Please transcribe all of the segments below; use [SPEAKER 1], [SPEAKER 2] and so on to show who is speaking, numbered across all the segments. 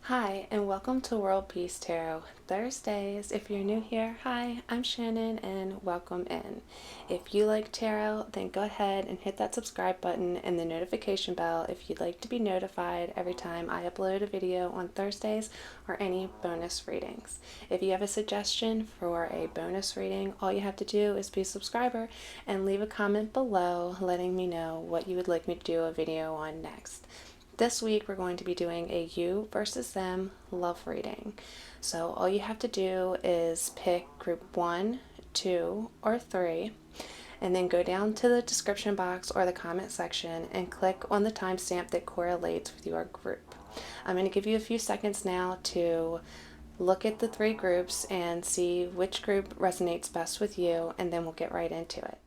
[SPEAKER 1] Hi, and welcome to World Peace Tarot Thursdays. If you're new here, hi, I'm Shannon and welcome in. If you like tarot, then go ahead and hit that subscribe button and the notification bell if you'd like to be notified every time I upload a video on Thursdays or any bonus readings. If you have a suggestion for a bonus reading, all you have to do is be a subscriber and leave a comment below letting me know what you would like me to do a video on next. This week we're going to be doing a you versus them love reading. So all you have to do is pick group 1, 2, or 3, and then go down to the description box or the comment section and click on the timestamp that correlates with your group. I'm going to give you a few seconds now to look at the 3 groups and see which group resonates best with you, and then we'll get right into it.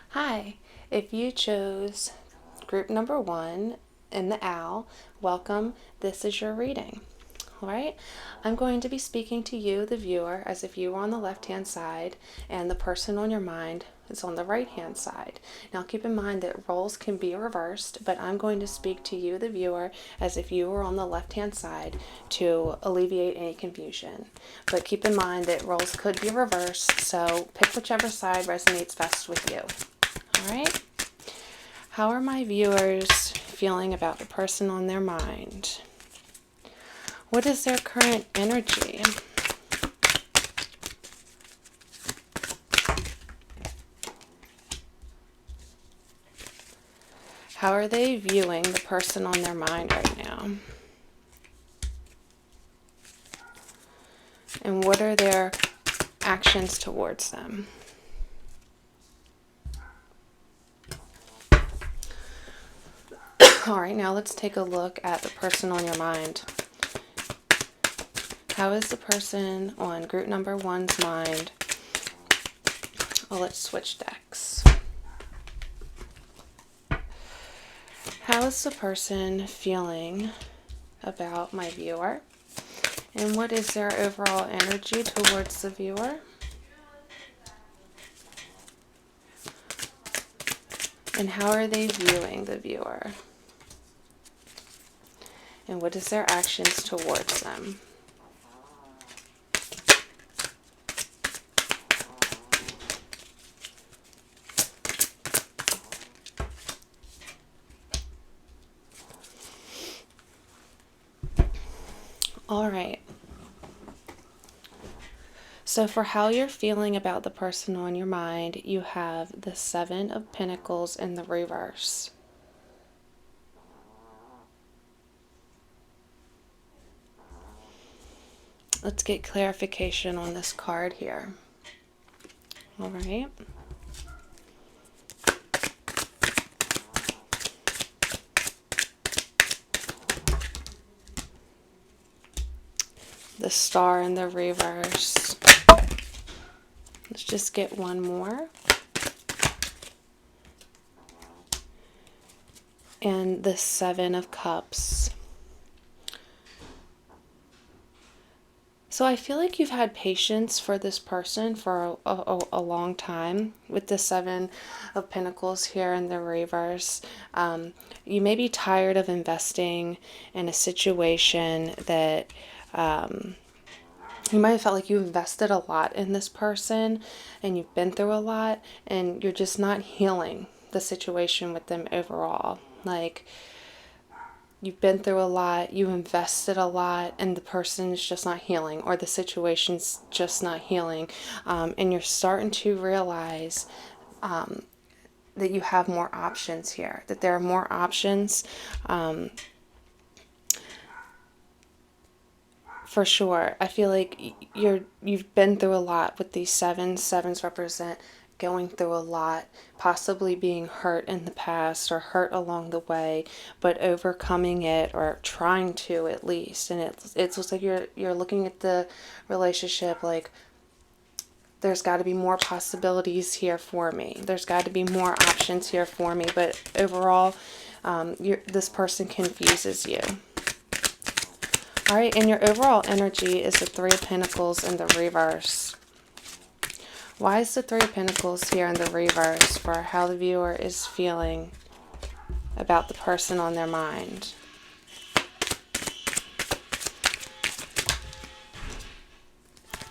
[SPEAKER 1] Hi, if you chose group number 1 in the owl, welcome. This is your reading. All right, I'm going to be speaking to you, the viewer, as if you were on the left-hand side and the person on your mind is on the right-hand side. Now keep in mind that roles can be reversed, but I'm going to speak to you, the viewer, as if you were on the left-hand side to alleviate any confusion. But keep in mind that roles could be reversed, so pick whichever side resonates best with you. All right, how are my viewers feeling about the person on their mind? What is their current energy? How are they viewing the person on their mind right now? And what are their actions towards them? All right, now let's take a look at the person on your mind. How is the person on group number 1's mind? Oh, let's switch decks. How is the person feeling about my viewer? And what is their overall energy towards the viewer? And how are they viewing the viewer? And what is their actions towards them? All right. So for how you're feeling about the person on your mind, you have the 7 of Pentacles in the reverse. Let's get clarification on this card here. All right. The Star in the reverse. Let's just get one more. And the 7 of Cups. So I feel like you've had patience for this person for a long time with the 7 of Pentacles here in the reverse. You may be tired of investing in a situation that you might have felt like you invested a lot in this person and you've been through a lot and you're just not healing the situation with them overall. Like, you've been through a lot, you invested a lot, and the person is just not healing, or the situation's just not healing. And you're starting to realize that you have more options here, that there are more options. For sure. I feel like you've been through a lot with these 7s. 7s represent going through a lot, possibly being hurt in the past or hurt along the way, but overcoming it, or trying to at least. And it looks like you're looking at the relationship like, there's got to be more possibilities here for me. There's got to be more options here for me. But overall, this person confuses you. All right, and your overall energy is the Three of Pentacles in the reverse. Why is the Three of Pentacles here in the reverse for how the viewer is feeling about the person on their mind?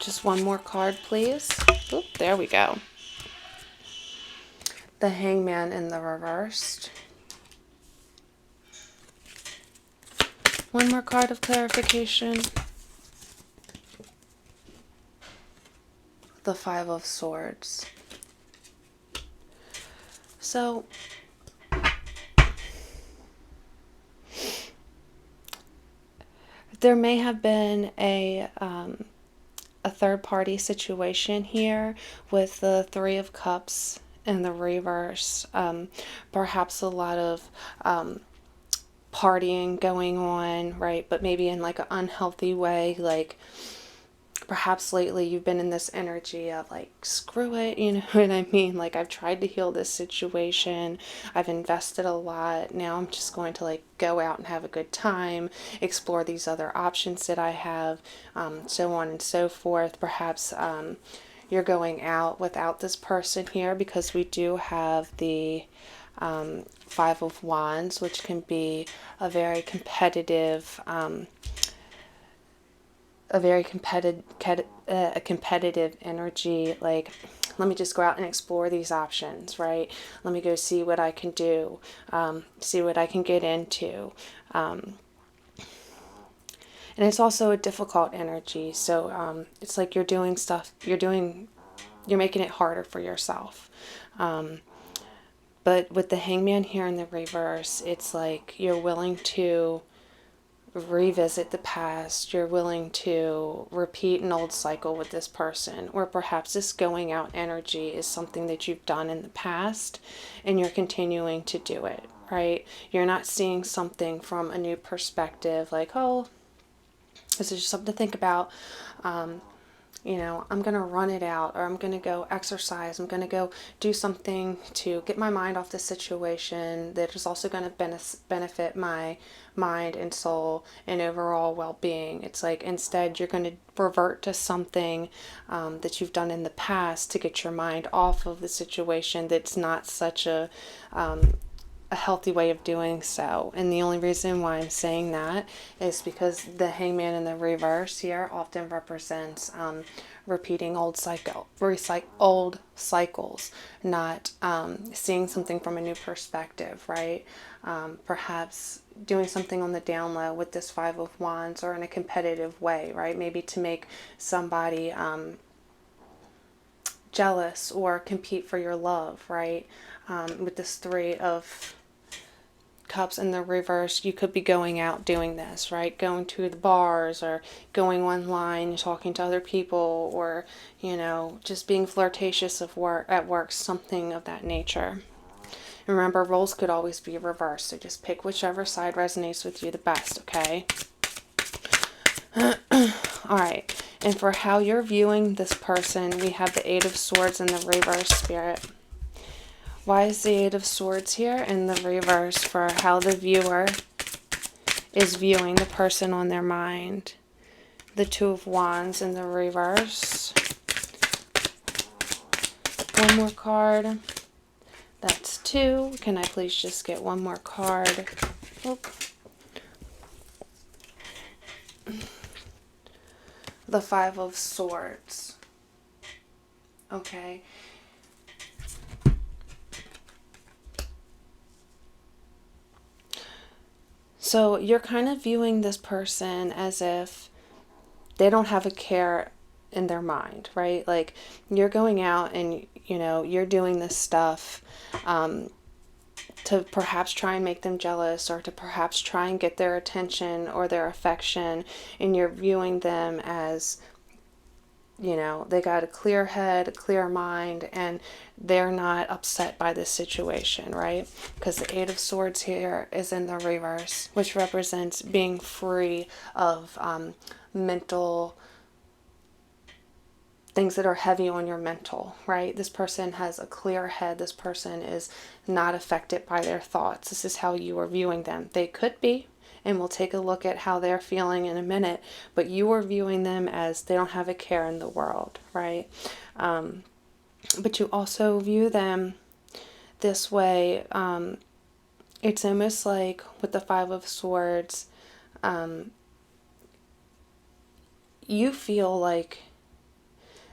[SPEAKER 1] Just one more card, please. Oop, there we go. The Hangman in the reversed. One more card of clarification. The Five of Swords. So, there may have been a third-party situation here with the Three of Cups in the reverse. Perhaps a lot of partying going on, right? But maybe in like an unhealthy way. Like perhaps lately you've been in this energy of like, screw it, you know what I mean? Like, I've tried to heal this situation. I've invested a lot. Now I'm just going to like go out and have a good time, explore these other options that I have, so on and so forth. Perhaps you're going out without this person here, because we do have the Five of Wands, which can be a very competitive competitive energy. Like, let me just go out and explore these options, right? Let me go see what I can do, see what I can get into. And it's also a difficult energy. So it's like you're doing stuff, you're making it harder for yourself. But with the Hangman here in the reverse, it's like you're willing to revisit the past. You're willing to repeat an old cycle with this person, or perhaps this going out energy is something that you've done in the past and you're continuing to do it, right? You're not seeing something from a new perspective, like, oh, this is just something to think about. You know, I'm going to run it out, or I'm going to go exercise. I'm going to go do something to get my mind off the situation that is also going to benefit my mind and soul and overall well-being. It's like, instead you're going to revert to something that you've done in the past to get your mind off of the situation that's not such a healthy way of doing so. And the only reason why I'm saying that is because the Hangman in the reverse here often represents repeating old cycles, not seeing something from a new perspective, right? Perhaps doing something on the down low with this Five of Wands, or in a competitive way, right? Maybe to make somebody jealous or compete for your love, right? With this Three of Cups in the reverse, you could be going out doing this, right? Going to the bars, or going online, talking to other people, or, you know, just being flirtatious at work, something of that nature. And remember, roles could always be reversed, so just pick whichever side resonates with you the best, okay? Alright, and for how you're viewing this person, we have the Eight of Swords in the reverse, Spirit. Why is the Eight of Swords here in the reverse for how the viewer is viewing the person on their mind? The Two of Wands in the reverse. One more card. That's two. Can I please just get one more card? Oop. The Five of Swords. Okay. So you're kind of viewing this person as if they don't have a care in their mind, right? Like, you're going out and, you know, you're doing this stuff to perhaps try and make them jealous, or to perhaps try and get their attention or their affection, and you're viewing them as, you know, they got a clear head, a clear mind, and they're not upset by this situation, right? Because the Eight of Swords here is in the reverse, which represents being free of mental things that are heavy on your mental, right? This person has a clear head. This person is not affected by their thoughts. This is how you are viewing them. They could be, and we'll take a look at how they're feeling in a minute, but you are viewing them as they don't have a care in the world, right? But you also view them this way. It's almost like with the Five of Swords, you feel like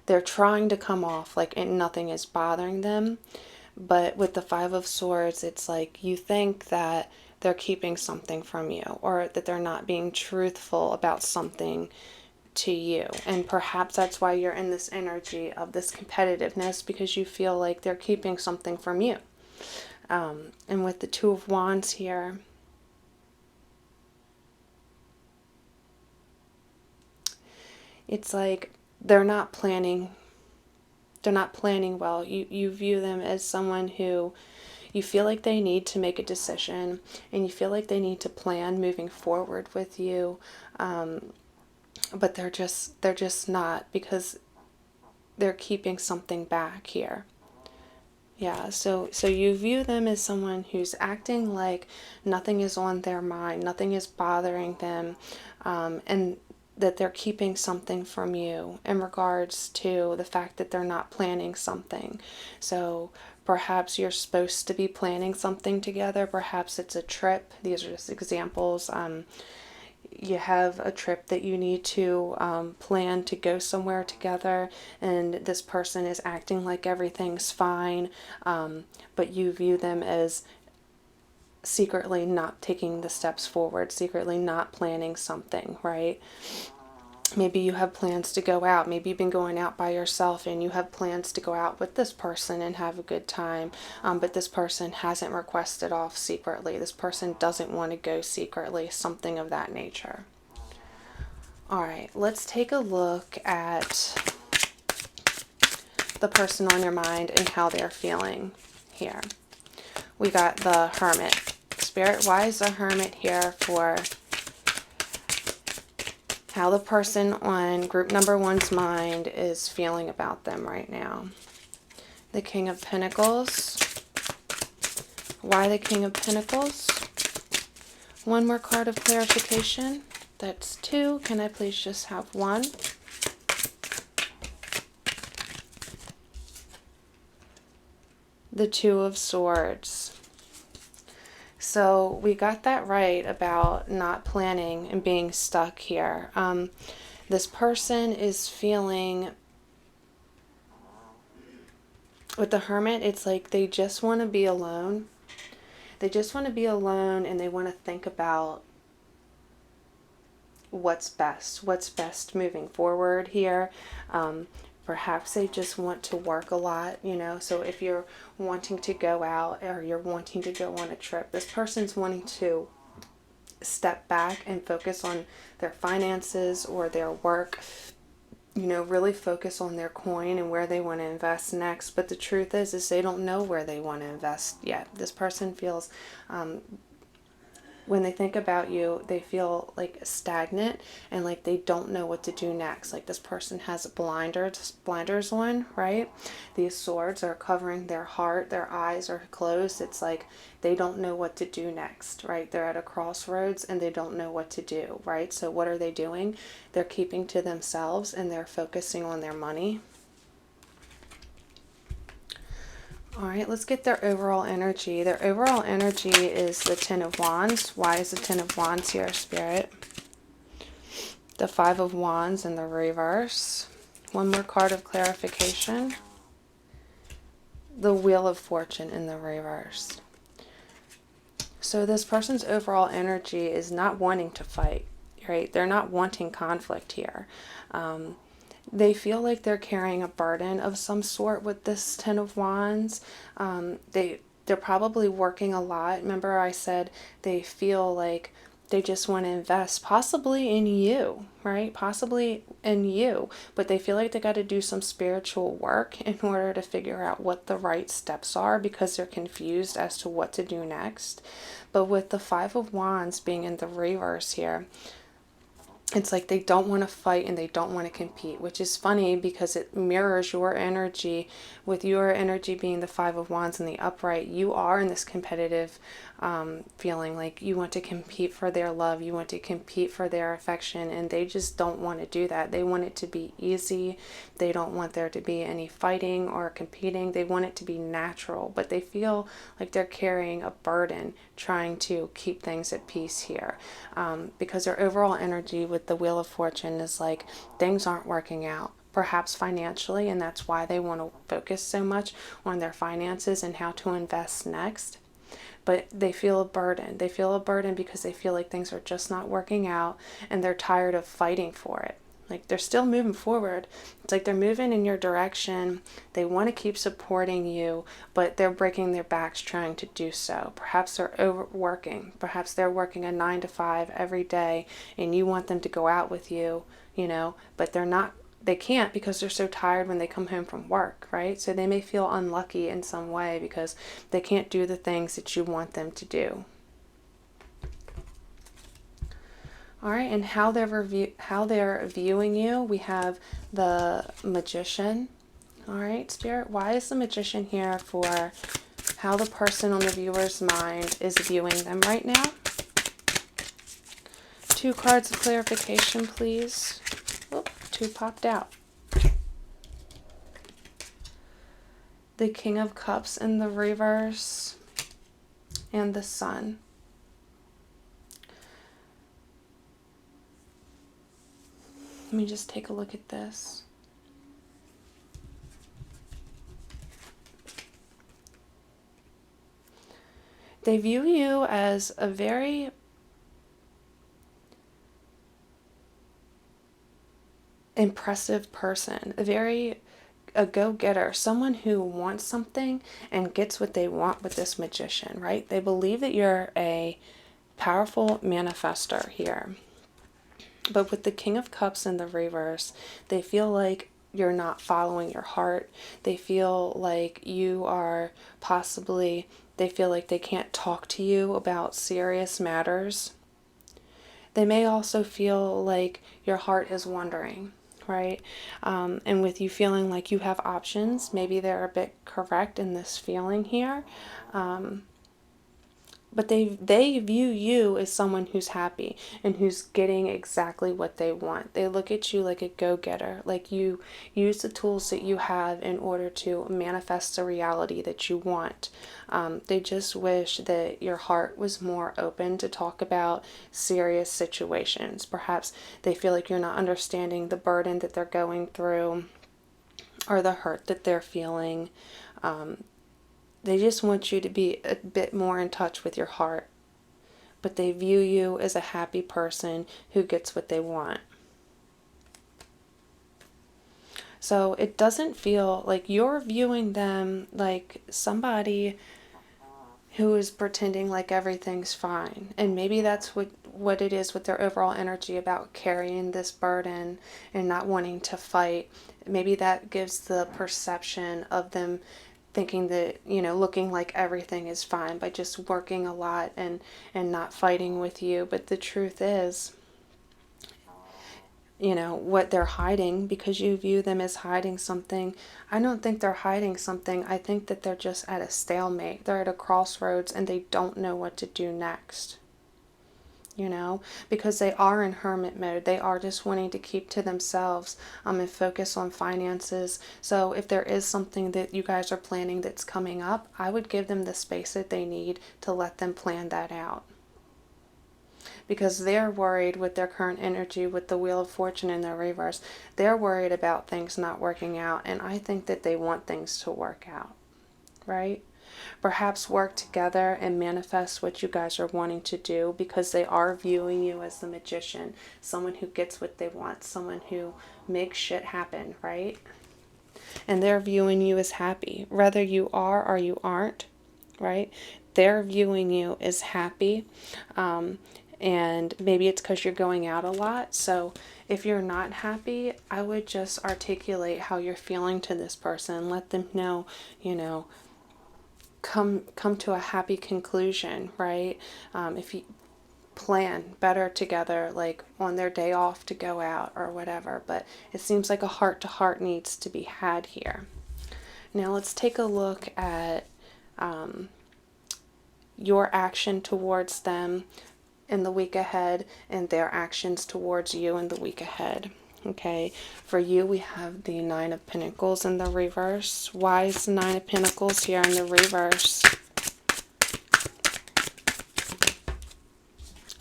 [SPEAKER 1] they're trying to come off like nothing is bothering them. But with the Five of Swords, it's like you think that they're keeping something from you, or that they're not being truthful about something to you. And perhaps that's why you're in this energy of this competitiveness, because you feel like they're keeping something from you. And with the Two of Wands here, it's like they're not planning well. You view them as someone who you feel like they need to make a decision, and you feel like they need to plan moving forward with you, but they're just not, because they're keeping something back here. Yeah, so you view them as someone who's acting like nothing is on their mind, nothing is bothering them, and that they're keeping something from you in regards to the fact that they're not planning something. So perhaps you're supposed to be planning something together. Perhaps it's a trip. These are just examples. You have a trip that you need to plan to go somewhere together, and this person is acting like everything's fine, but you view them as secretly not taking the steps forward, secretly not planning something, right? Maybe you have plans to go out. Maybe you've been going out by yourself and you have plans to go out with this person and have a good time. But this person hasn't requested off secretly. This person doesn't want to go secretly, something of that nature. All right, let's take a look at the person on your mind and how they're feeling here. We got the Hermit. Spirit, why is the Hermit here for how the person on group number one's mind is feeling about them right now? The King of Pentacles. Why the King of Pentacles? One more card of clarification. That's two. Can I please just have one? The Two of Swords. So we got that right about not planning and being stuck here. This person is feeling, with the Hermit, it's like they just want to be alone. They just want to be alone, and they want to think about what's best moving forward here. Perhaps they just want to work a lot, you know. So if you're wanting to go out or you're wanting to go on a trip, this person's wanting to step back and focus on their finances or their work, you know, really focus on their coin and where they want to invest next. But the truth is they don't know where they want to invest yet. This person feels, when they think about you, they feel like stagnant and like they don't know what to do next. Like this person has blinders on, right? These swords are covering their heart. Their eyes are closed. It's like they don't know what to do next, right? They're at a crossroads and they don't know what to do, right? So what are they doing? They're keeping to themselves and they're focusing on their money. All right, let's get their overall energy. Their overall energy is the Ten of Wands. Why is the Ten of Wands here, Spirit? The Five of Wands in the reverse. One more card of clarification. The Wheel of Fortune in the reverse. So this person's overall energy is not wanting to fight, right? They're not wanting conflict here. They feel like they're carrying a burden of some sort with this Ten of Wands. They're probably working a lot. Remember I said they feel like they just want to invest possibly in you, right? Possibly in you. But they feel like they got to do some spiritual work in order to figure out what the right steps are, because they're confused as to what to do next. But with the Five of Wands being in the reverse here, it's like they don't want to fight and they don't want to compete, which is funny because it mirrors your energy. With your energy being the Five of Wands in the upright, you are in this competitive feeling like you want to compete for their love, you want to compete for their affection, and they just don't want to do that. They want it to be easy. They don't want there to be any fighting or competing. They want it to be natural, but they feel like they're carrying a burden trying to keep things at peace here, because their overall energy with the Wheel of Fortune is like things aren't working out, perhaps financially, and that's why they want to focus so much on their finances and how to invest next. But they feel a burden. They feel a burden because they feel like things are just not working out, and they're tired of fighting for it. Like, they're still moving forward. It's like they're moving in your direction. They want to keep supporting you, but they're breaking their backs trying to do so. Perhaps they're overworking. Perhaps they're working a 9 to 5 every day, and you want them to go out with you, but they're not. They can't because they're so tired when they come home from work, right? So they may feel unlucky in some way because they can't do the things that you want them to do. All right, and how they're viewing you, we have the Magician. All right, Spirit, why is the Magician here for how the person on the viewer's mind is viewing them right now? 2 cards of clarification, please. Oop, 2 popped out. The King of Cups in the reverse and the Sun. Let me just take a look at this. They view you as a very impressive person, a go-getter, someone who wants something and gets what they want with this Magician, right? They believe that you're a powerful manifester here. But with the King of Cups in the reverse, they feel like you're not following your heart. They feel like they feel like they can't talk to you about serious matters. They may also feel like your heart is wandering, right? And with you feeling like you have options, maybe they're a bit correct in this feeling here. But they view you as someone who's happy and who's getting exactly what they want. They look at you like a go-getter, like you use the tools that you have in order to manifest the reality that you want. They just wish that your heart was more open to talk about serious situations. Perhaps they feel like you're not understanding the burden that they're going through or the hurt that they're feeling. They just want you to be a bit more in touch with your heart. But they view you as a happy person who gets what they want. So it doesn't feel like you're viewing them like somebody who is pretending like everything's fine. And maybe that's what it is with their overall energy about carrying this burden and not wanting to fight. Maybe that gives the perception of them thinking that, looking like everything is fine by just working a lot and not fighting with you. But the truth is, what they're hiding, because you view them as hiding something. I don't think they're hiding something. I think that they're just at a stalemate. They're at a crossroads and they don't know what to do next. Because they are in hermit mode. They are just wanting to keep to themselves and focus on finances. So if there is something that you guys are planning that's coming up, I would give them the space that they need to let them plan that out. Because they're worried with their current energy, with the Wheel of Fortune in their reverse. They're worried about things not working out, and I think that they want things to work out, right? Perhaps work together and manifest what you guys are wanting to do, because they are viewing you as the Magician, someone who gets what they want, someone who makes shit happen, right? And they're viewing you as happy, whether you are or you aren't, right? They're viewing you as happy, and maybe it's because you're going out a lot. So if you're not happy, I would just articulate how you're feeling to this person. Let them know, come to a happy conclusion, right? If you plan better together, like on their day off to go out or whatever. But it seems like a heart-to-heart needs to be had here. Now let's take a look at your action towards them in the week ahead and their actions towards you in the week ahead. Okay, for you we have the Nine of Pentacles in the reverse. Why is the Nine of Pentacles here in the reverse?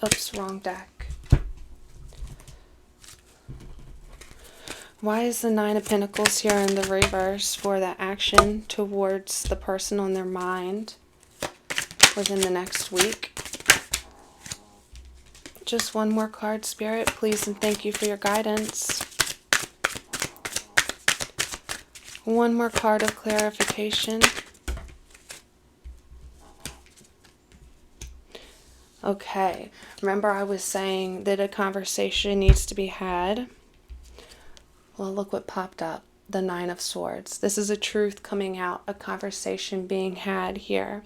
[SPEAKER 1] Oops, wrong deck. Why is the Nine of Pentacles here in the reverse for the action towards the person on their mind within the next week? Just one more card, Spirit, please, and thank you for your guidance. One more card of clarification. Okay, remember I was saying that a conversation needs to be had? Well, look what popped up. The Nine of Swords. This is a truth coming out, a conversation being had here.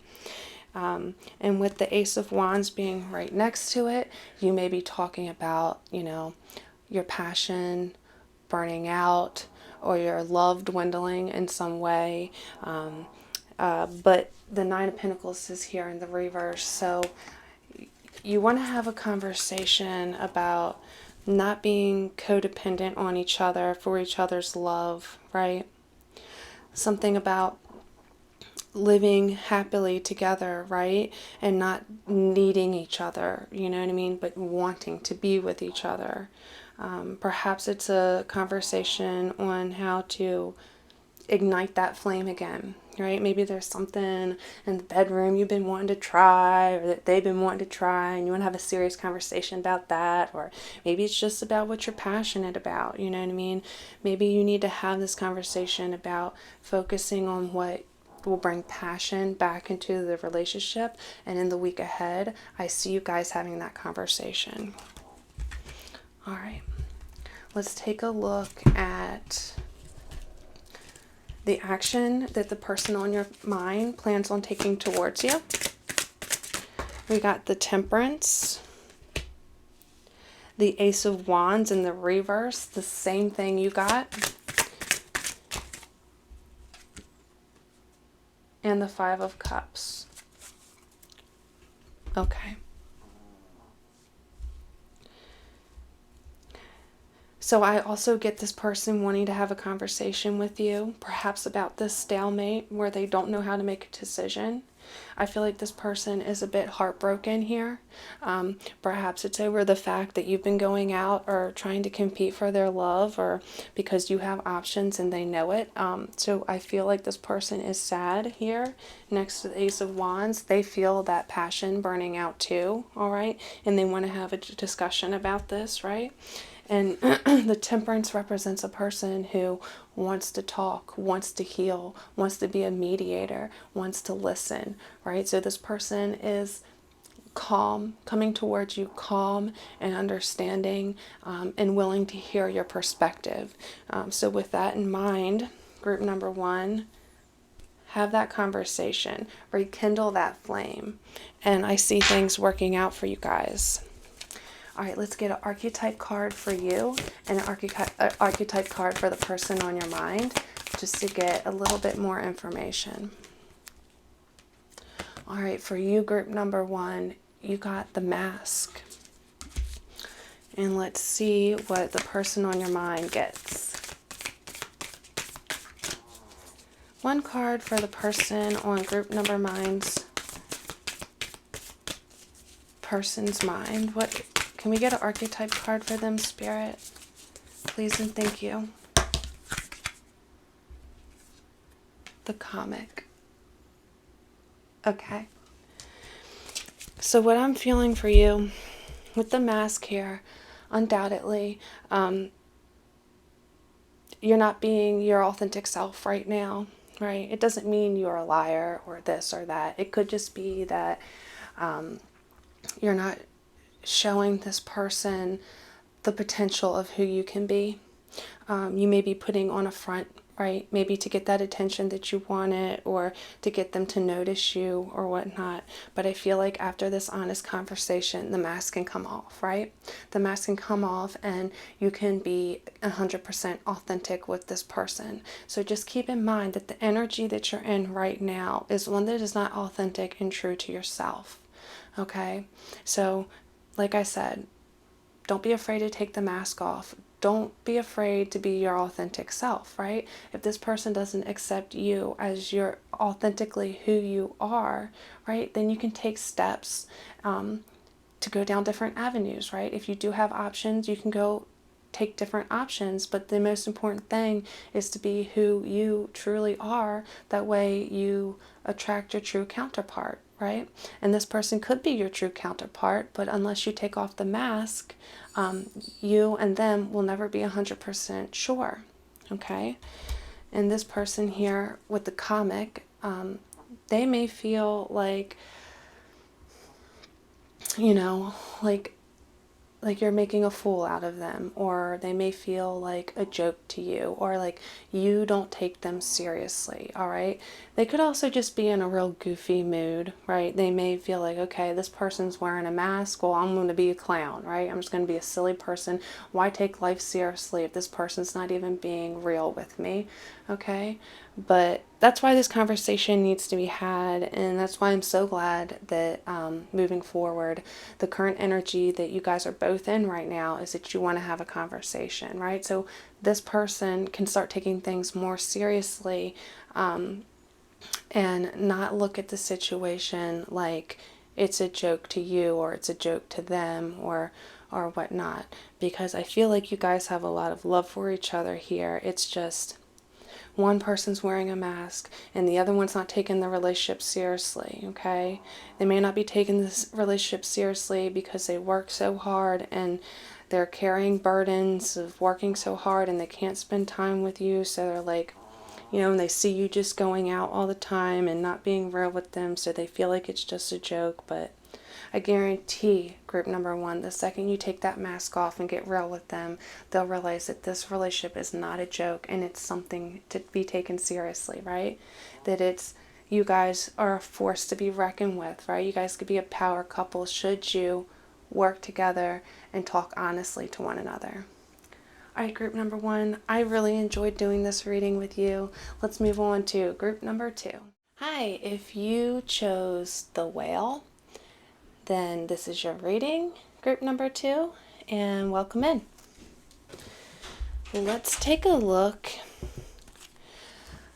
[SPEAKER 1] And with the Ace of Wands being right next to it, you may be talking about, your passion burning out or your love dwindling in some way. But the Nine of Pentacles is here in the reverse. So you want to have a conversation about not being codependent on each other for each other's love, right? Something about living happily together, right? And not needing each other, you know what I mean? But wanting to be with each other. Perhaps it's a conversation on how to ignite that flame again, right? Maybe there's something in the bedroom you've been wanting to try, or that they've been wanting to try, and you want to have a serious conversation about that. Or maybe it's just about what you're passionate about, you know what I mean? Maybe you need to have this conversation about focusing on what will bring passion back into the relationship. And in the week ahead, I see you guys having that conversation. All right, let's take a look at the action that the person on your mind plans on taking towards you. We got the Temperance, the Ace of Wands in the reverse, the same thing you got, and the Five of Cups. Okay. So I also get this person wanting to have a conversation with you, perhaps about this stalemate where they don't know how to make a decision. I feel like this person is a bit heartbroken here. Perhaps it's over the fact that you've been going out or trying to compete for their love, or because you have options and they know it. So I feel like this person is sad here next to the Ace of Wands. They feel that passion burning out too, all right? And they want to have a discussion about this, right? And the Temperance represents a person who wants to talk, wants to heal, wants to be a mediator, wants to listen, right? So this person is calm, coming towards you, calm and understanding, and willing to hear your perspective. So with that in mind, group number one, have that conversation, rekindle that flame, and I see things working out for you guys. All right, let's get an archetype card for you and an archetype card for the person on your mind, just to get a little bit more information. All right, for you, group number one, you got the Mask. And let's see what the person on your mind gets. One card for the person on group number person's mind. What? Can we get an archetype card for them, Spirit? Please and thank you. The Comic. Okay. So what I'm feeling for you with the Mask here, undoubtedly, you're not being your authentic self right now, right? It doesn't mean you're a liar or this or that. It could just be that you're not showing this person the potential of who you can be. You may be putting on a front right? Maybe to get that attention that you wanted or to get them to notice you or whatnot. But I feel like after this honest conversation, the mask can come off, right? The mask can come off and you can be 100% authentic with this person. So just keep in mind that the energy that you're in right now is one that is not authentic and true to yourself, okay? So, like I said, don't be afraid to take the mask off. Don't be afraid to be your authentic self, right? If this person doesn't accept you as you're authentically who you are, right, then you can take steps to go down different avenues, right? If you do have options, you can go take different options, but the most important thing is to be who you truly are. That way you attract your true counterpart, right? And this person could be your true counterpart, but unless you take off the mask, you and them will never be 100% sure, okay? And this person here with the comic, they may feel like, you know, like you're making a fool out of them, or they may feel like a joke to you, or like you don't take them seriously, all right? They could also just be in a real goofy mood, right? They may feel like, okay, this person's wearing a mask, well, I'm going to be a clown, right? I'm just going to be a silly person. Why take life seriously if this person's not even being real with me, okay? But that's why this conversation needs to be had, and that's why I'm so glad that moving forward, the current energy that you guys are both in right now is that you want to have a conversation, right? So this person can start taking things more seriously and not look at the situation like it's a joke to you or it's a joke to them or whatnot, because I feel like you guys have a lot of love for each other here. It's just one person's wearing a mask and the other one's not taking the relationship seriously, okay? They may not be taking this relationship seriously because they work so hard and they're carrying burdens of working so hard and they can't spend time with you, so they're like, you know, and they see you just going out all the time and not being real with them, so they feel like it's just a joke. But I guarantee, group number one, the second you take that mask off and get real with them, they'll realize that this relationship is not a joke and it's something to be taken seriously, right? That it's, you guys are a force to be reckoned with, right? You guys could be a power couple should you work together and talk honestly to one another. All right, group number one, I really enjoyed doing this reading with you. Let's move on to group number two. Hi, if you chose the whale, then this is your reading, group number two, and welcome in. Let's take a look.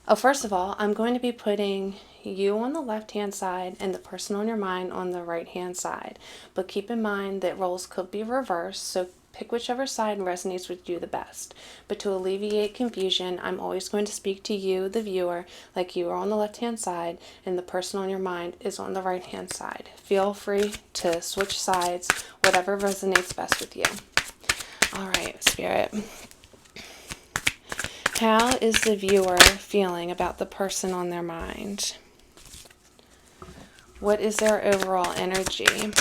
[SPEAKER 1] Oh, first of all, I'm going to be putting you on the left-hand side and the person on your mind on the right-hand side. But keep in mind that roles could be reversed, so pick whichever side resonates with you the best. But to alleviate confusion, I'm always going to speak to you, the viewer, like you are on the left-hand side and the person on your mind is on the right-hand side. Feel free to switch sides, whatever resonates best with you. All right, Spirit. How is the viewer feeling about the person on their mind? What is their overall energy?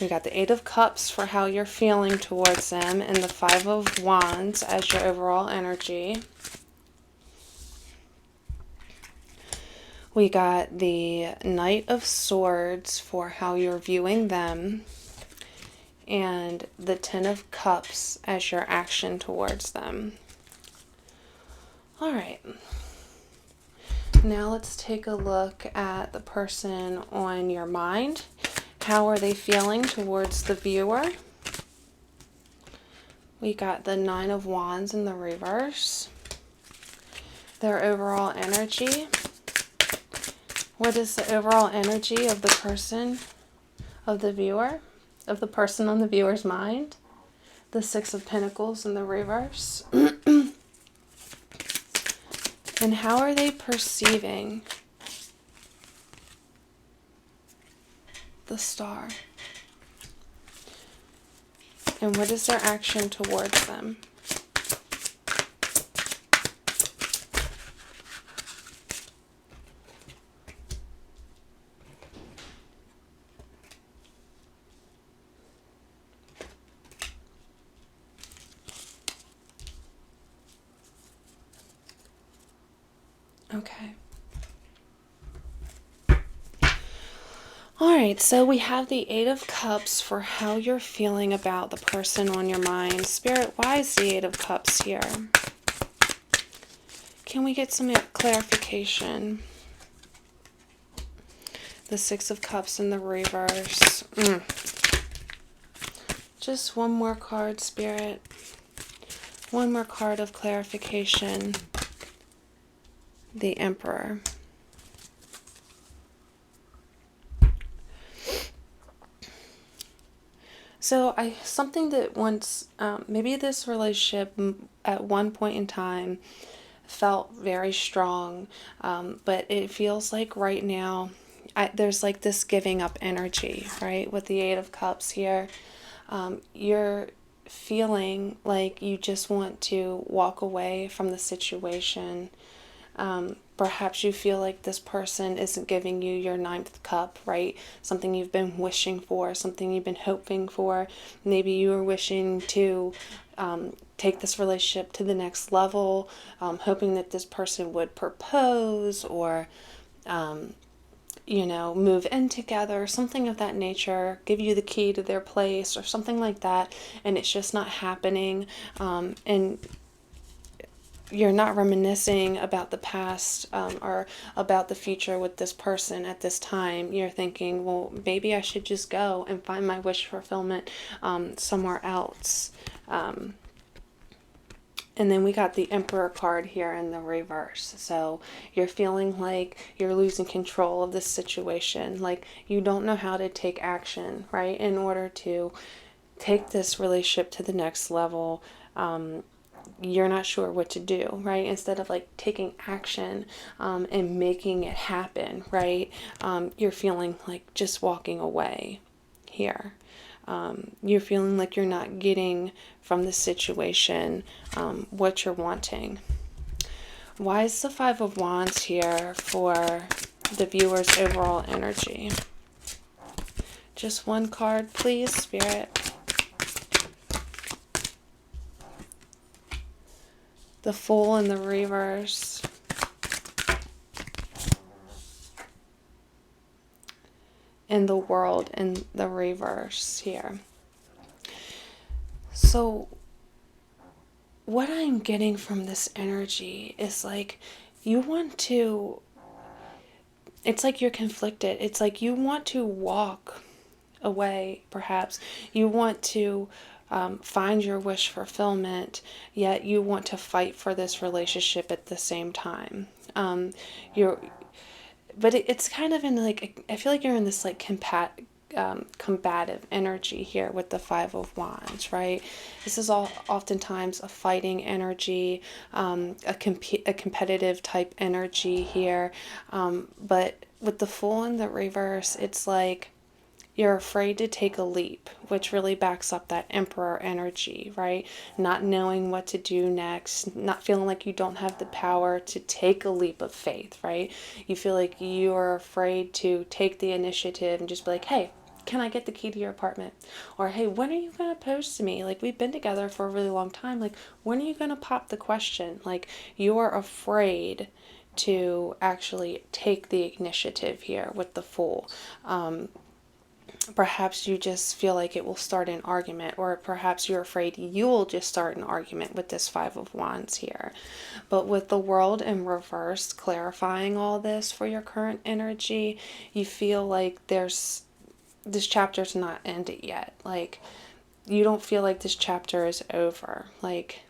[SPEAKER 1] We got the Eight of Cups for how you're feeling towards them and the Five of Wands as your overall energy. We got the Knight of Swords for how you're viewing them and the Ten of Cups as your action towards them. All right. Now let's take a look at the person on your mind. How are they feeling towards the viewer? We got the Nine of Wands in the reverse. Their overall energy. What is the overall energy of the person, of the viewer, of the person on the viewer's mind? The Six of Pentacles in the reverse. And how are they perceiving the Star? And what is their action towards them? Okay. All right, so we have the Eight of Cups for how you're feeling about the person on your mind. Spirit, why is the Eight of Cups here? Can we get some clarification? The Six of Cups in the reverse. Just one more card, Spirit. One more card of clarification. The Emperor. So something that once, maybe this relationship at one point in time felt very strong, but it feels like right now there's like this giving up energy, right? With the Eight of Cups here, you're feeling like you just want to walk away from the situation. Perhaps you feel like this person isn't giving you your ninth cup, right? Something you've been wishing for, something you've been hoping for. Maybe you were wishing to take this relationship to the next level, hoping that this person would propose or, move in together, something of that nature, give you the key to their place or something like that, and it's just not happening. And you're not reminiscing about the past or about the future with this person at this time. You're thinking, well, maybe I should just go and find my wish fulfillment somewhere else. And then we got the Emperor card here in the reverse. So you're feeling like you're losing control of this situation. Like you don't know how to take action, right? In order to take this relationship to the next level. You're not sure what to do, right? Instead of like taking action and making it happen, right? You're feeling like just walking away here. You're feeling like you're not getting from the situation what you're wanting. Why is the Five of Wands here for the viewer's overall energy? Just one card, please, Spirit. The Fool in the reverse. And the World in the reverse here. So what I'm getting from this energy is like you want to, it's like you're conflicted. It's like you want to walk away, perhaps. You want to find your wish fulfillment, yet you want to fight for this relationship at the same time. But it's kind of in like, I feel like you're in this like combative energy here with the Five of Wands, right? This is all oftentimes a fighting energy, a competitive type energy here. But with the Fool in the reverse, it's like you're afraid to take a leap, which really backs up that Emperor energy, right? Not knowing what to do next, not feeling like you don't have the power to take a leap of faith, right? You feel like you are afraid to take the initiative and just be like, hey, can I get the key to your apartment? Or, hey, when are you going to propose to me? Like, we've been together for a really long time. Like, when are you going to pop the question? Like, you're afraid to actually take the initiative here with the Fool. Perhaps you just feel like it will start an argument, or perhaps you're afraid you will just start an argument with this Five of Wands here. But with the World in reverse, clarifying all this for your current energy, you feel like this chapter's not ended yet. Like, you don't feel like this chapter is over. Like,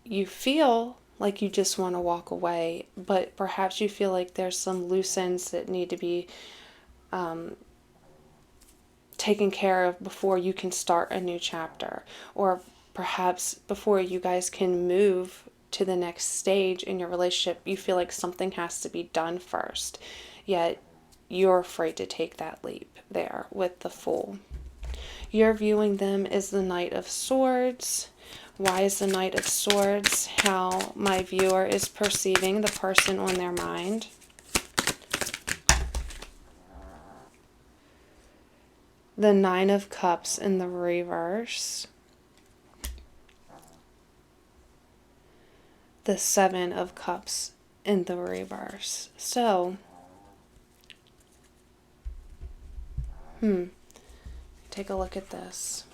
[SPEAKER 1] you feel like you just want to walk away, but perhaps you feel like there's some loose ends that need to be taken care of before you can start a new chapter, or perhaps before you guys can move to the next stage in your relationship. You feel like something has to be done first, yet you're afraid to take that leap there with the Fool. You're viewing them as the Knight of Swords. Why is the Knight of Swords how my viewer is perceiving the person on their mind? The Nine of Cups in the reverse. The Seven of Cups in the reverse. So, take a look at this.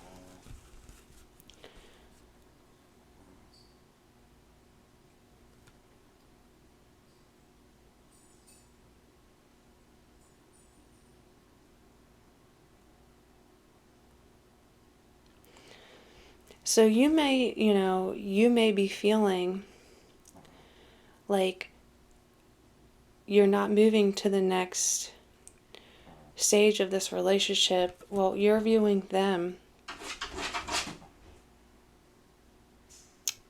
[SPEAKER 1] So you may be feeling like you're not moving to the next stage of this relationship. Well, you're viewing them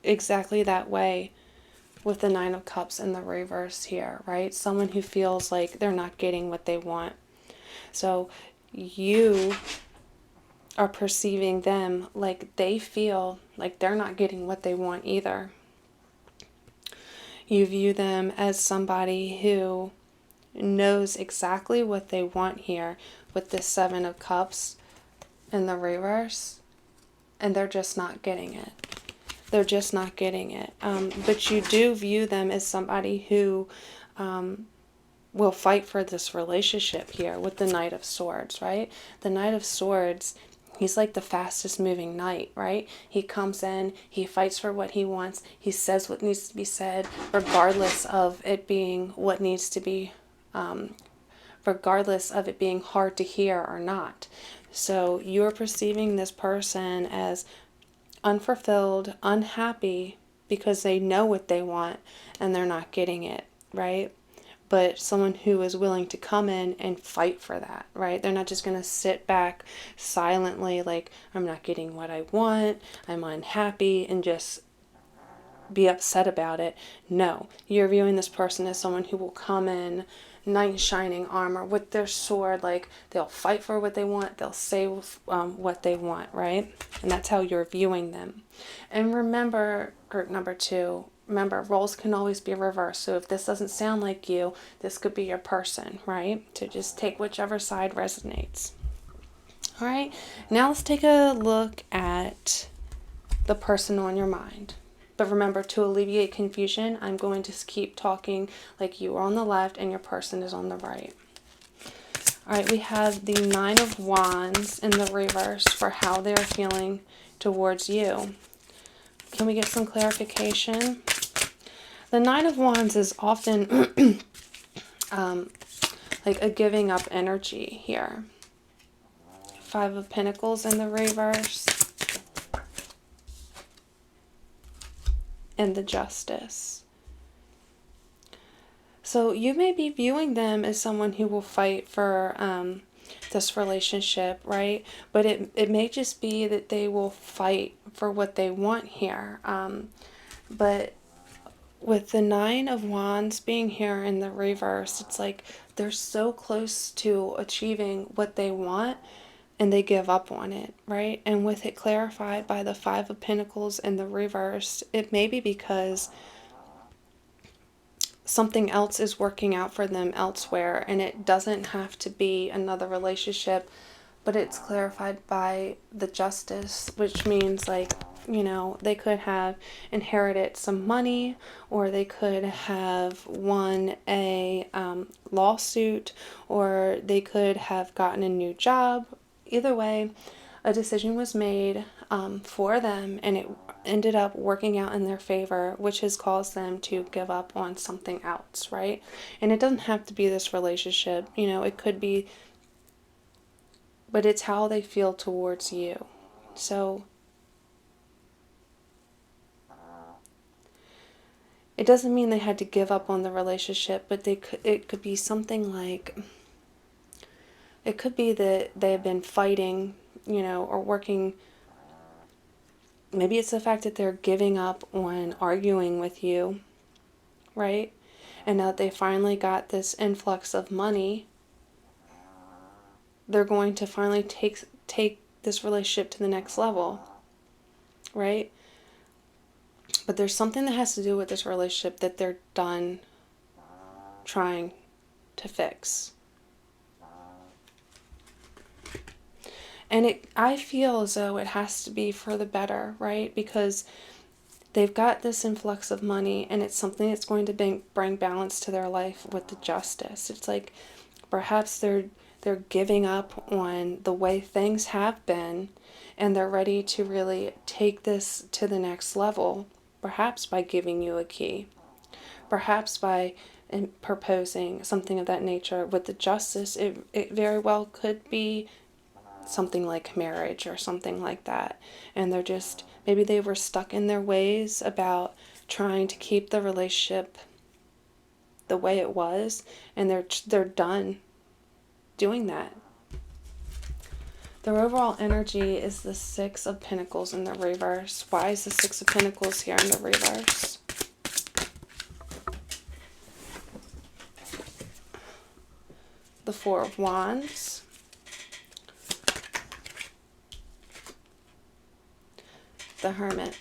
[SPEAKER 1] exactly that way with the Nine of Cups in the reverse here, right? Someone who feels like they're not getting what they want. So you are perceiving them like they feel like they're not getting what they want either. You view them as somebody who knows exactly what they want here with the Seven of Cups in the reverse, and they're just not getting it. They're just not getting it. But you do view them as somebody who will fight for this relationship here with the Knight of Swords, right? The Knight of Swords, he's like the fastest moving knight, right? He comes in, he fights for what he wants, he says what needs to be said, regardless of it being what needs to be, regardless of it being hard to hear or not. So you're perceiving this person as unfulfilled, unhappy, because they know what they want and they're not getting it, right? But someone who is willing to come in and fight for that, right? They're not just going to sit back silently like, I'm not getting what I want, I'm unhappy, and just be upset about it. No, you're viewing this person as someone who will come in knight in shining armor with their sword, like they'll fight for what they want, they'll say what they want, right? And that's how you're viewing them. And remember, group number 2, remember, roles can always be reversed. So if this doesn't sound like you, this could be your person, right? So just take whichever side resonates. All right, now let's take a look at the person on your mind. But remember, to alleviate confusion, I'm going to keep talking like you are on the left and your person is on the right. All right, we have the Nine of Wands in the reverse for how they're feeling towards you. Can we get some clarification? The Nine of Wands is often like a giving up energy here. Five of Pentacles in the reverse. And the Justice. So you may be viewing them as someone who will fight for this relationship, right? But it may just be that they will fight for what they want here. But with the Nine of Wands being here in the reverse, it's like they're so close to achieving what they want and they give up on it, right? And with it clarified by the Five of Pentacles in the reverse, it may be because something else is working out for them elsewhere, and it doesn't have to be another relationship, but it's clarified by the Justice, which means like, they could have inherited some money, or they could have won a lawsuit, or they could have gotten a new job. Either way, a decision was made for them, and it ended up working out in their favor, which has caused them to give up on something else, right? And it doesn't have to be this relationship, it could be, but it's how they feel towards you. So it doesn't mean they had to give up on the relationship, but it could be something like, it could be that they have been fighting, or working. Maybe it's the fact that they're giving up on arguing with you, right? And now that they finally got this influx of money, they're going to finally take this relationship to the next level, right? But there's something that has to do with this relationship that they're done trying to fix. And I feel as though it has to be for the better, right? Because they've got this influx of money, and it's something that's going to bring balance to their life with the justice. It's like perhaps they're giving up on the way things have been, and they're ready to really take this to the next level, perhaps by giving you a key, perhaps by proposing something of that nature. With the justice, it very well could be something like marriage or something like that. And they're just, maybe they were stuck in their ways about trying to keep the relationship the way it was, and they're done doing that. Their overall energy is the Six of Pentacles in the reverse. Why is the Six of Pentacles here in the reverse? The Four of Wands. The Hermit.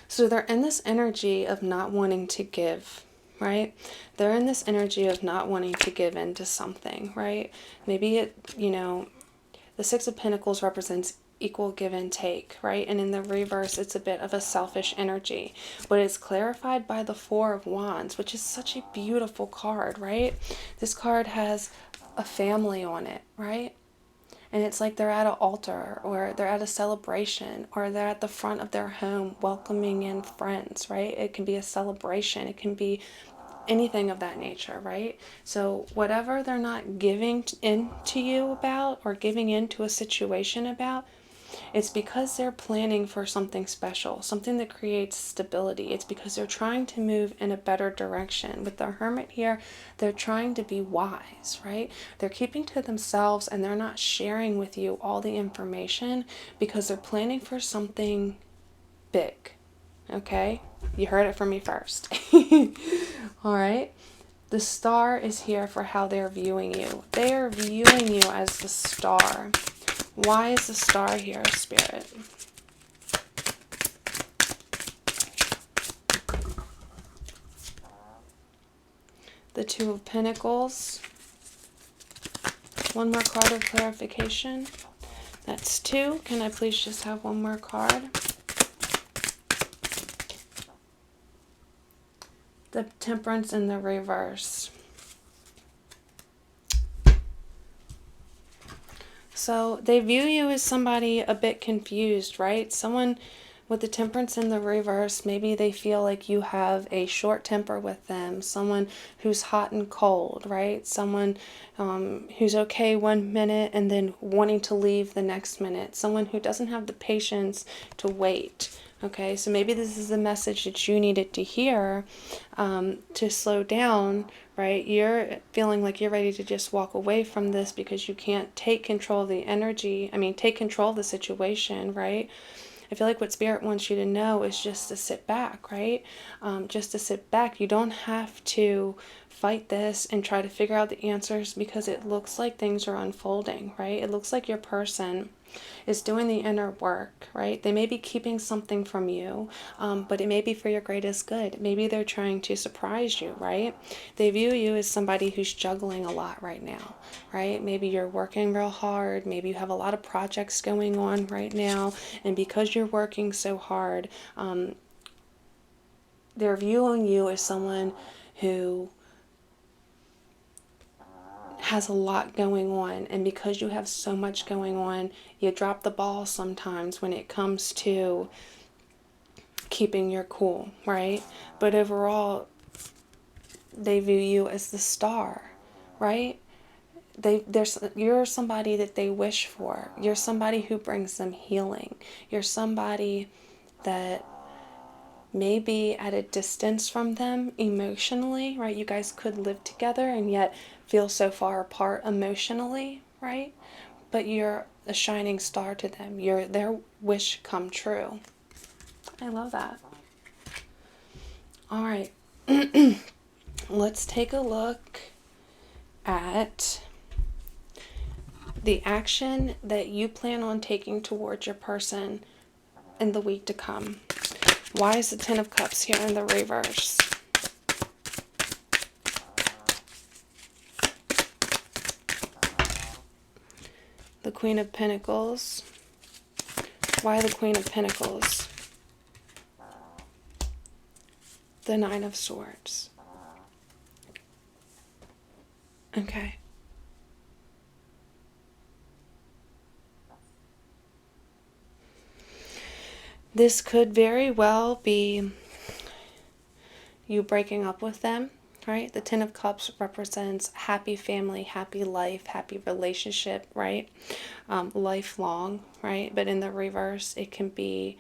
[SPEAKER 1] So they're in this energy of not wanting to give, right? They're in this energy of not wanting to give in to something, right? Maybe the Six of Pentacles represents equal give and take, right? And in the reverse, it's a bit of a selfish energy. But it's clarified by the Four of Wands, which is such a beautiful card, right? This card has a family on it, right? And it's like they're at an altar, or they're at a celebration, or they're at the front of their home welcoming in friends, right? It can be a celebration. It can be anything of that nature, right? So whatever they're not giving in to you about, or giving into a situation about, it's because they're planning for something special, something that creates stability. It's because they're trying to move in a better direction. With the Hermit here, they're trying to be wise, right? They're keeping to themselves, and they're not sharing with you all the information because they're planning for something big, okay? You heard it from me first. All right? The Star is here for how they're viewing you. They are viewing you as the star. Why is the Star here, Spirit? The Two of Pentacles. One more card of clarification. That's two. Can I please just have one more card? The Temperance in the reverse. So they view you as somebody a bit confused, right? Someone with the Temperance in the reverse, maybe they feel like you have a short temper with them. Someone who's hot and cold, right? Someone who's okay one minute and then wanting to leave the next minute. Someone who doesn't have the patience to wait. Okay, so maybe this is the message that you needed to hear, to slow down, right? You're feeling like you're ready to just walk away from this because you can't take control of the energy. Take control of the situation, right? I feel like what Spirit wants you to know is just to sit back, right? Just to sit back. You don't have to fight this and try to figure out the answers, because it looks like things are unfolding, right? It looks like your person is doing the inner work, right? They may be keeping something from you, but it may be for your greatest good. Maybe they're trying to surprise you, right? They view you as somebody who's juggling a lot right now, right? Maybe you're working real hard. Maybe you have a lot of projects going on right now, and because you're working so hard, they're viewing you as someone who has a lot going on, and because you have so much going on, you drop the ball sometimes when it comes to keeping your cool, right? But overall, they view you as the star, right? You're somebody that they wish for. You're somebody who brings them healing. You're somebody that may be at a distance from them emotionally, right? You guys could live together and yet feel so far apart emotionally, right? But you're a shining star to them. You're their wish come true. I love that. All right. Let's take a look at the action that you plan on taking towards your person in the week to come. Why is the Ten of Cups here in the reverse? The Queen of Pentacles. Why the Queen of Pentacles? The Nine of Swords. Okay. This could very well be you breaking up with them, right? The Ten of Cups represents happy family, happy life, happy relationship, right? Lifelong, right? But in the reverse, it can be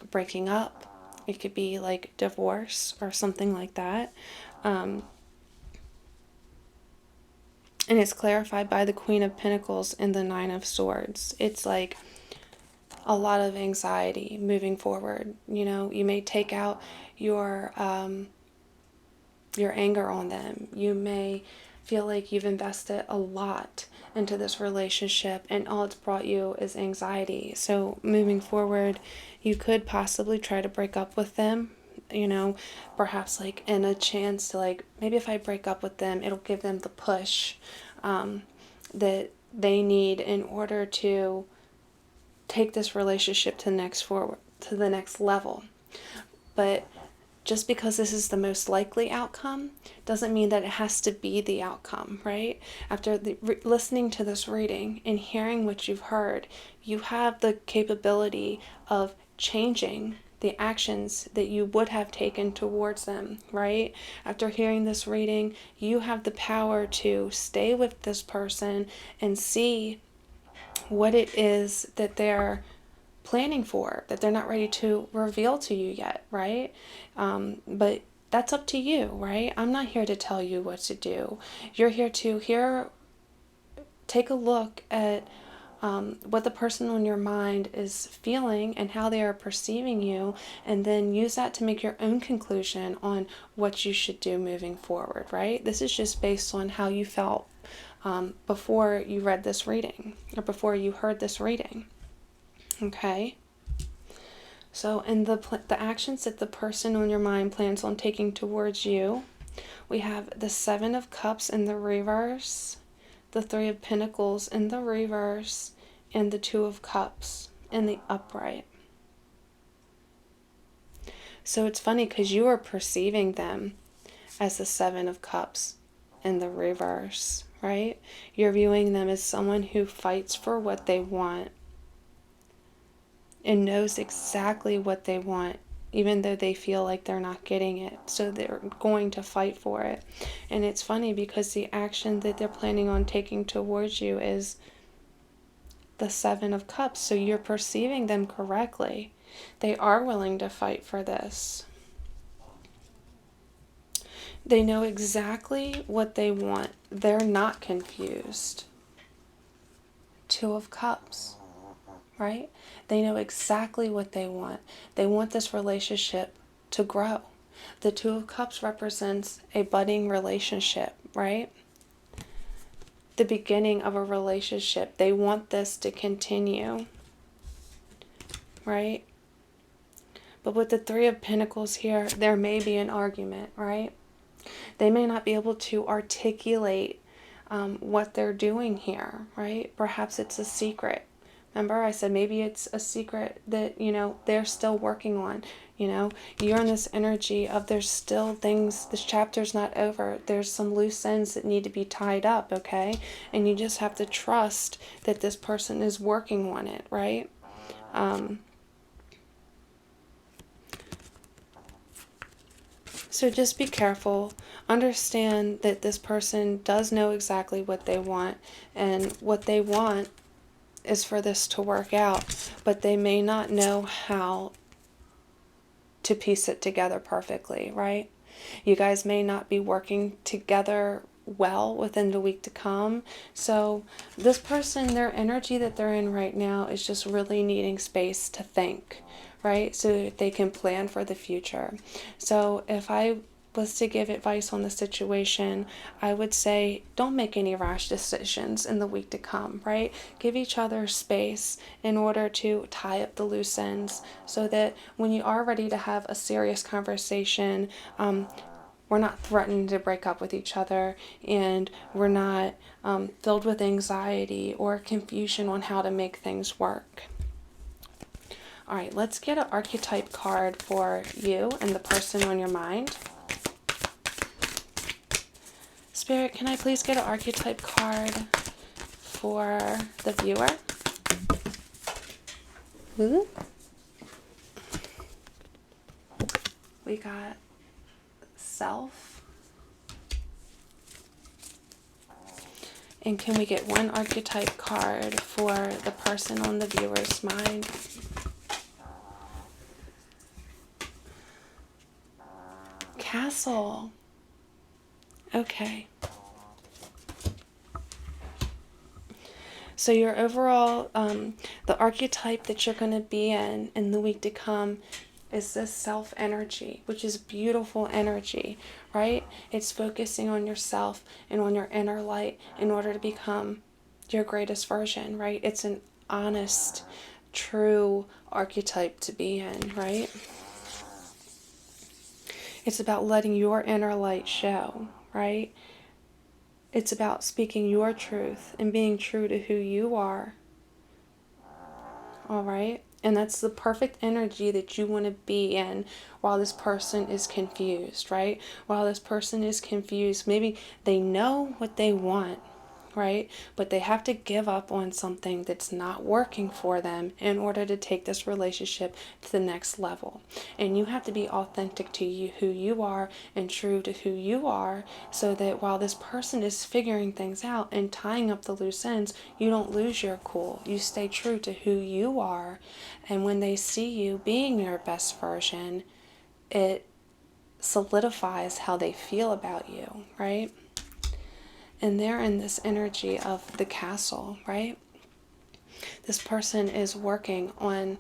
[SPEAKER 1] breaking up. It could be like divorce or something like that. And it's clarified by the Queen of Pentacles and the Nine of Swords. It's like a lot of anxiety moving forward. You know, you may take out your anger on them. You may feel like you've invested a lot into this relationship and all it's brought you is anxiety. So moving forward, you could possibly try to break up with them, you know, perhaps like in a chance to like, maybe if I break up with them, it'll give them the push that they need in order to take this relationship to the next level. But just because this is the most likely outcome doesn't mean that it has to be the outcome, right? After listening to this reading and hearing what you've heard, you have the capability of changing the actions that you would have taken towards them, right? After hearing this reading, you have the power to stay with this person and see what it is that they're planning for, that they're not ready to reveal to you yet, right? But that's up to you, right? I'm not here to tell you what to do. You're here to take a look at what the person on your mind is feeling and how they are perceiving you, and then use that to make your own conclusion on what you should do moving forward, right? This is just based on how you felt before you read this reading or before you heard this reading. Okay, so in the actions that the person on your mind plans on taking towards you, we have the Seven of Cups in the reverse, the Three of Pentacles in the reverse, and the Two of Cups in the upright. So it's funny because you are perceiving them as the Seven of Cups in the reverse, right? You're viewing them as someone who fights for what they want and knows exactly what they want, even though they feel like they're not getting it. So they're going to fight for it. And it's funny because the action that they're planning on taking towards you is the Seven of Cups. So you're perceiving them correctly. They are willing to fight for this. They know exactly what they want. They're not confused. Two of Cups. Right? They know exactly what they want. They want this relationship to grow. The Two of Cups represents a budding relationship, right? The beginning of a relationship. They want this to continue, right? But with the Three of Pentacles here, there may be an argument, right? They may not be able to articulate what they're doing here, right? Perhaps it's a secret. Remember, I said maybe it's a secret that, you know, they're still working on. You know, you're in this energy of there's still things, this chapter's not over. There's some loose ends that need to be tied up, okay? And you just have to trust that this person is working on it, right? So just be careful. Understand that this person does know exactly what they want, and what they want is for this to work out, but they may not know how to piece it together perfectly, right? You guys may not be working together well within the week to come. So this person, their energy that they're in right now is just really needing space to think, right? So that they can plan for the future. So if I was to give advice on the situation, I would say don't make any rash decisions in the week to come, right? Give each other space in order to tie up the loose ends so that when you are ready to have a serious conversation, we're not threatened to break up with each other, and we're not filled with anxiety or confusion on how to make things work. All right, let's get an archetype card for you and the person on your mind. Spirit, can I please get an archetype card for the viewer? Ooh. We got self. And can we get one archetype card for the person on the viewer's mind? Castle. Okay. So your overall, the archetype that you're going to be in the week to come is this self energy, which is beautiful energy, right? It's focusing on yourself and on your inner light in order to become your greatest version, right? It's an honest, true archetype to be in, right? It's about letting your inner light show, right? It's about speaking your truth and being true to who you are. All right? And that's the perfect energy that you want to be in while this person is confused, right? While this person is confused, maybe they know what they want, right? But they have to give up on something that's not working for them in order to take this relationship to the next level. And you have to be authentic to you, who you are, and true to who you are, so that while this person is figuring things out and tying up the loose ends, you don't lose your cool. You stay true to who you are. And when they see you being your best version, it solidifies how they feel about you, right? And they're in this energy of the castle, right? This person is working on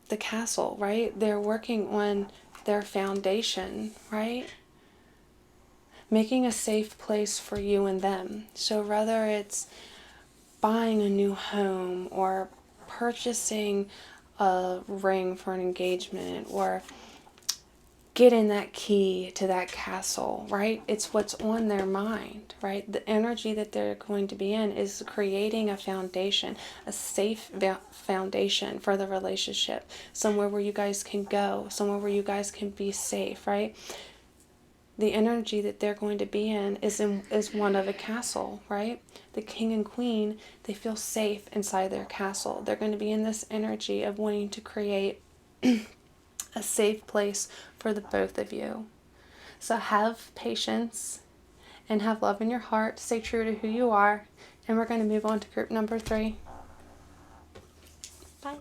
[SPEAKER 1] the castle, right? They're working on their foundation, right? Making a safe place for you and them. So whether it's buying a new home or purchasing a ring for an engagement or getting that key to that castle, right? It's what's on their mind, right? The energy that they're going to be in is creating a foundation, a safe foundation for the relationship, somewhere where you guys can go, somewhere where you guys can be safe, right? The energy that they're going to be in is one of a castle, right? The king and queen, they feel safe inside their castle. They're going to be in this energy of wanting to create a safe place for the both of you. So have patience and have love in your heart. Stay true to who you are. And we're going to move on to group number 3. Bye.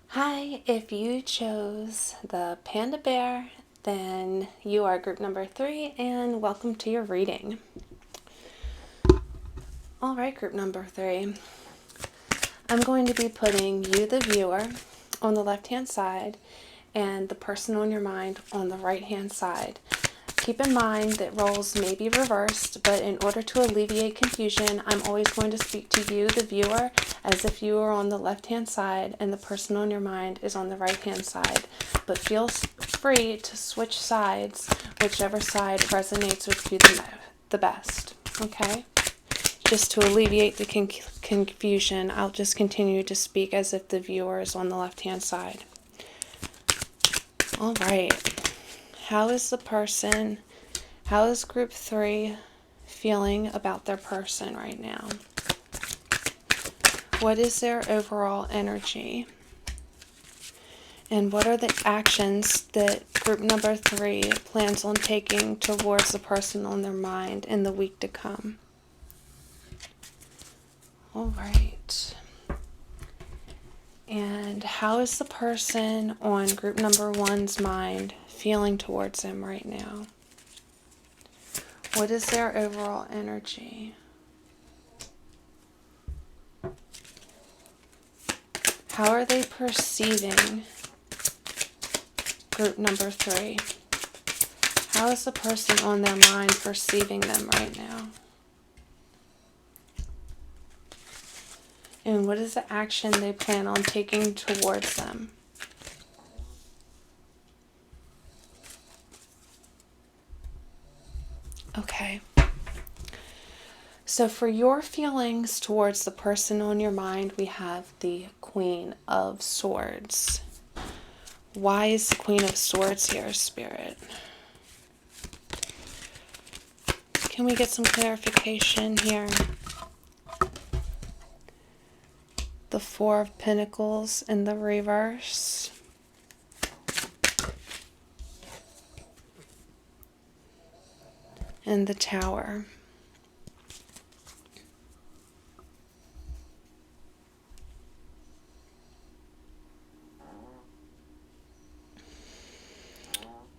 [SPEAKER 1] Hi, if you chose the panda bear, then you are group number 3 and welcome to your reading. All right, group number 3. I'm going to be putting you, the viewer, on the left-hand side and the person on your mind on the right-hand side. Keep in mind that roles may be reversed, but in order to alleviate confusion, I'm always going to speak to you, the viewer, as if you are on the left-hand side and the person on your mind is on the right-hand side. But feel free to switch sides, whichever side resonates with you the best, okay? Just to alleviate the confusion, I'll just continue to speak as if the viewer is on the left-hand side. All right. How is group 3 feeling about their person right now? What is their overall energy? And what are the actions that group number 3 plans on taking towards the person on their mind in the week to come? All right. And how is the person on group number 1's mind feeling towards them right now? What is their overall energy? How are they perceiving group number 3? How is the person on their mind perceiving them right now? And what is the action they plan on taking towards them? Okay. So for your feelings towards the person on your mind, we have the Queen of Swords. Why is the Queen of Swords here, Spirit? Can we get some clarification here? The Four of Pentacles in the reverse. And the Tower.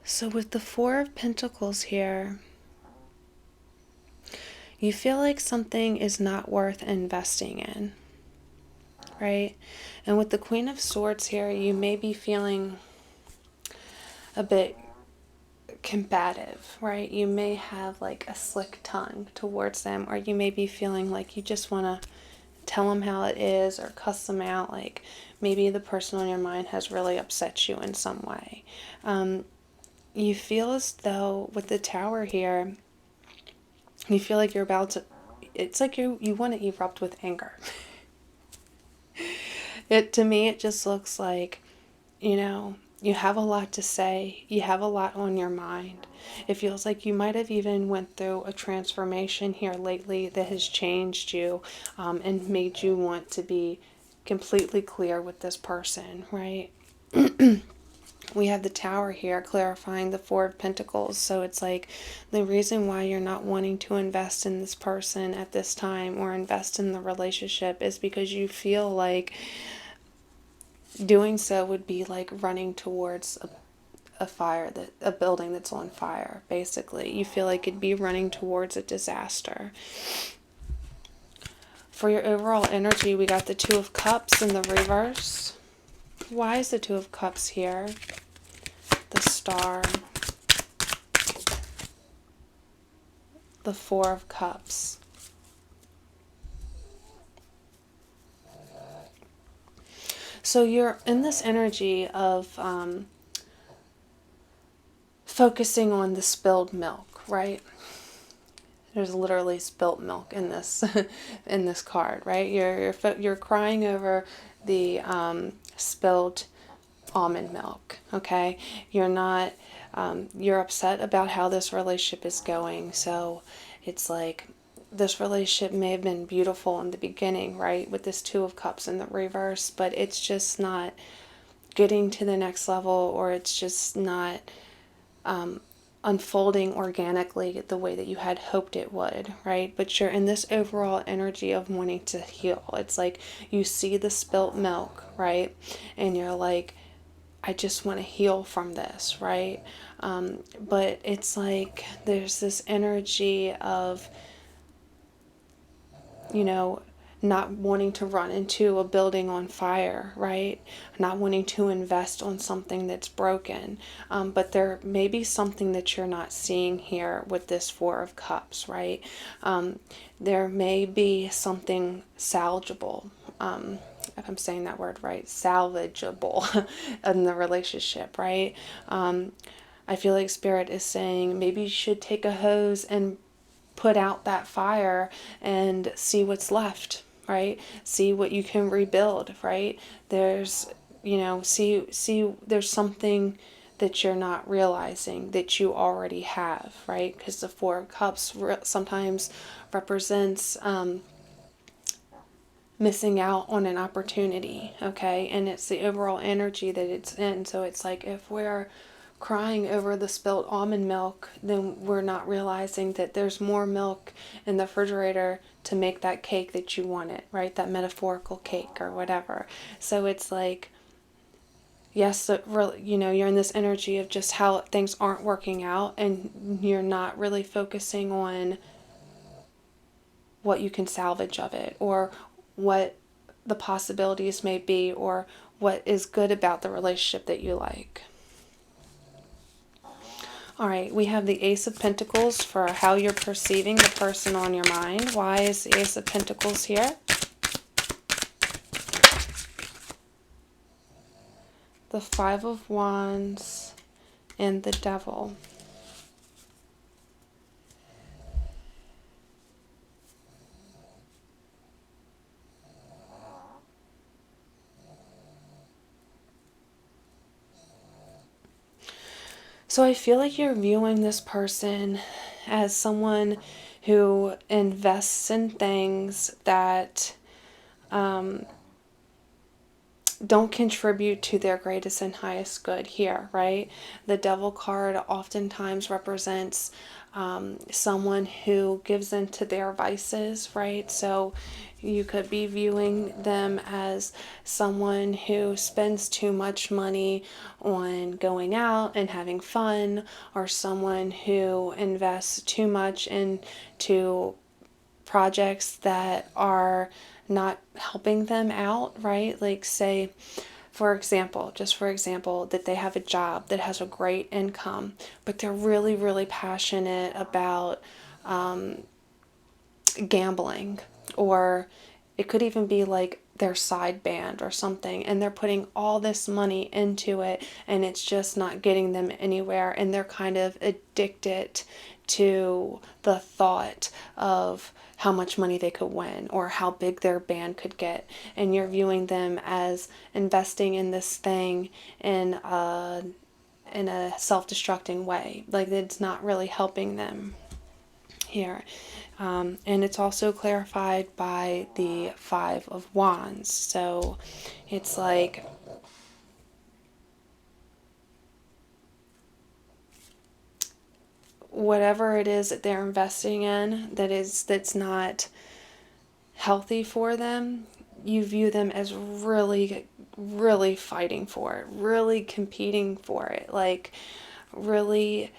[SPEAKER 1] So with the Four of Pentacles here, you feel like something is not worth investing in, right? And with the Queen of Swords here, you may be feeling a bit combative, right? You may have like a slick tongue towards them, or you may be feeling like you just want to tell them how it is or cuss them out. Like maybe the person on your mind has really upset you in some way. You feel as though with the Tower here, you feel like you're about to, it's like you want to erupt with anger. To me, it just looks like, you have a lot to say. You have a lot on your mind. It feels like you might have even went through a transformation here lately that has changed you and made you want to be completely clear with this person, right? We have the Tower here clarifying the Four of Pentacles. So it's like the reason why you're not wanting to invest in this person at this time or invest in the relationship is because you feel like doing so would be like running towards a fire, a building that's on fire, basically. You feel like it'd be running towards a disaster. For your overall energy, we got the Two of Cups in the reverse. Why is the Two of Cups here? The Star. The Four of Cups. So you're in this energy of focusing on the spilled milk, right? There's literally spilt milk in this in this card, right? You're crying over the spilled almond milk, okay? You're not you're upset about how this relationship is going. So it's like this relationship may have been beautiful in the beginning, right? With this Two of Cups in the reverse, but it's just not getting to the next level, or it's just not unfolding organically the way that you had hoped it would, right? But you're in this overall energy of wanting to heal. It's like you see the spilt milk, right? And you're like, I just want to heal from this, right? But it's like there's this energy of, not wanting to run into a building on fire, right? Not wanting to invest on something that's broken. But there may be something that you're not seeing here with this Four of Cups, right? There may be something salvageable. If I'm saying that word right, salvageable in the relationship, right? I feel like Spirit is saying maybe you should take a hose and put out that fire and see what's left, right? See what you can rebuild, right? There's, see there's something that you're not realizing that you already have, right? Because the Four of Cups sometimes represents missing out on an opportunity, okay? And it's the overall energy that it's in. So it's like if we're crying over the spilt almond milk, then we're not realizing that there's more milk in the refrigerator to make that cake that you wanted, right? That metaphorical cake or whatever. So it's like, yes, you're in this energy of just how things aren't working out, and you're not really focusing on what you can salvage of it, or what the possibilities may be, or what is good about the relationship that you like. All right, we have the Ace of Pentacles for how you're perceiving the person on your mind. Why is the Ace of Pentacles here? The Five of Wands and the Devil. So I feel like you're viewing this person as someone who invests in things that don't contribute to their greatest and highest good here, right? The devil card oftentimes represents someone who gives in to their vices, right? So you could be viewing them as someone who spends too much money on going out and having fun, or someone who invests too much into projects that are not helping them out, right? Like, say, just for example, that they have a job that has a great income, but they're really, really passionate about gambling, or it could even be like their side band or something, and they're putting all this money into it and it's just not getting them anywhere, and they're kind of addicted to the thought of how much money they could win or how big their band could get. And you're viewing them as investing in this thing in a self-destructing way, like it's not really helping them here. And it's also clarified by the Five of Wands. So it's like whatever it is that they're investing in that's not healthy for them, you view them as really, really fighting for it, really competing for it, like really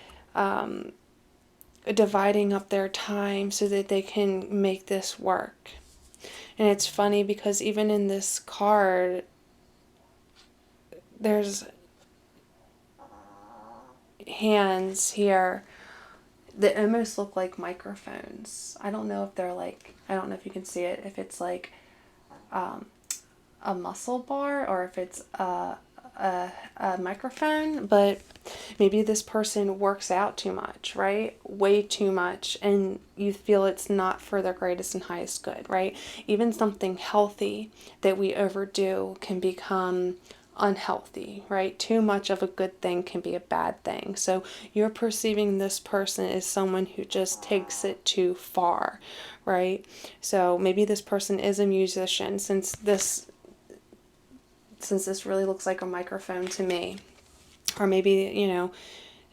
[SPEAKER 1] dividing up their time so that they can make this work. And it's funny because even in this card, there's hands here that almost look like microphones. I don't know if they're like, I don't know if you can see it, if it's like a muscle bar or if it's a microphone, but maybe this person works out too much, right? Way too much, and you feel it's not for their greatest and highest good, right? Even something healthy that we overdo can become unhealthy, right? Too much of a good thing can be a bad thing. So you're perceiving this person as someone who just takes it too far, right? So maybe this person is a musician, since this really looks like a microphone to me. Or maybe,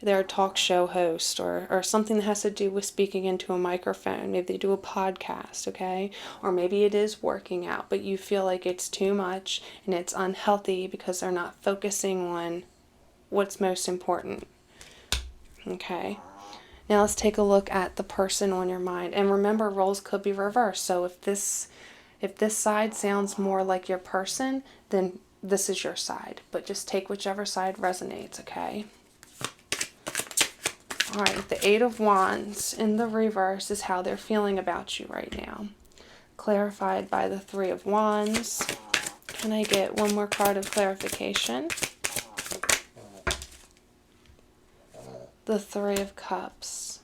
[SPEAKER 1] they're a talk show host, or something that has to do with speaking into a microphone. Maybe they do a podcast, okay? Or maybe it is working out, but you feel like it's too much and it's unhealthy because they're not focusing on what's most important, okay? Now let's take a look at the person on your mind. And remember, roles could be reversed. So if this side sounds more like your person, then this is your side. But just take whichever side resonates, okay? All right, the Eight of Wands in the reverse is how they're feeling about you right now. Clarified by the Three of Wands. Can I get one more card of clarification? The Three of Cups.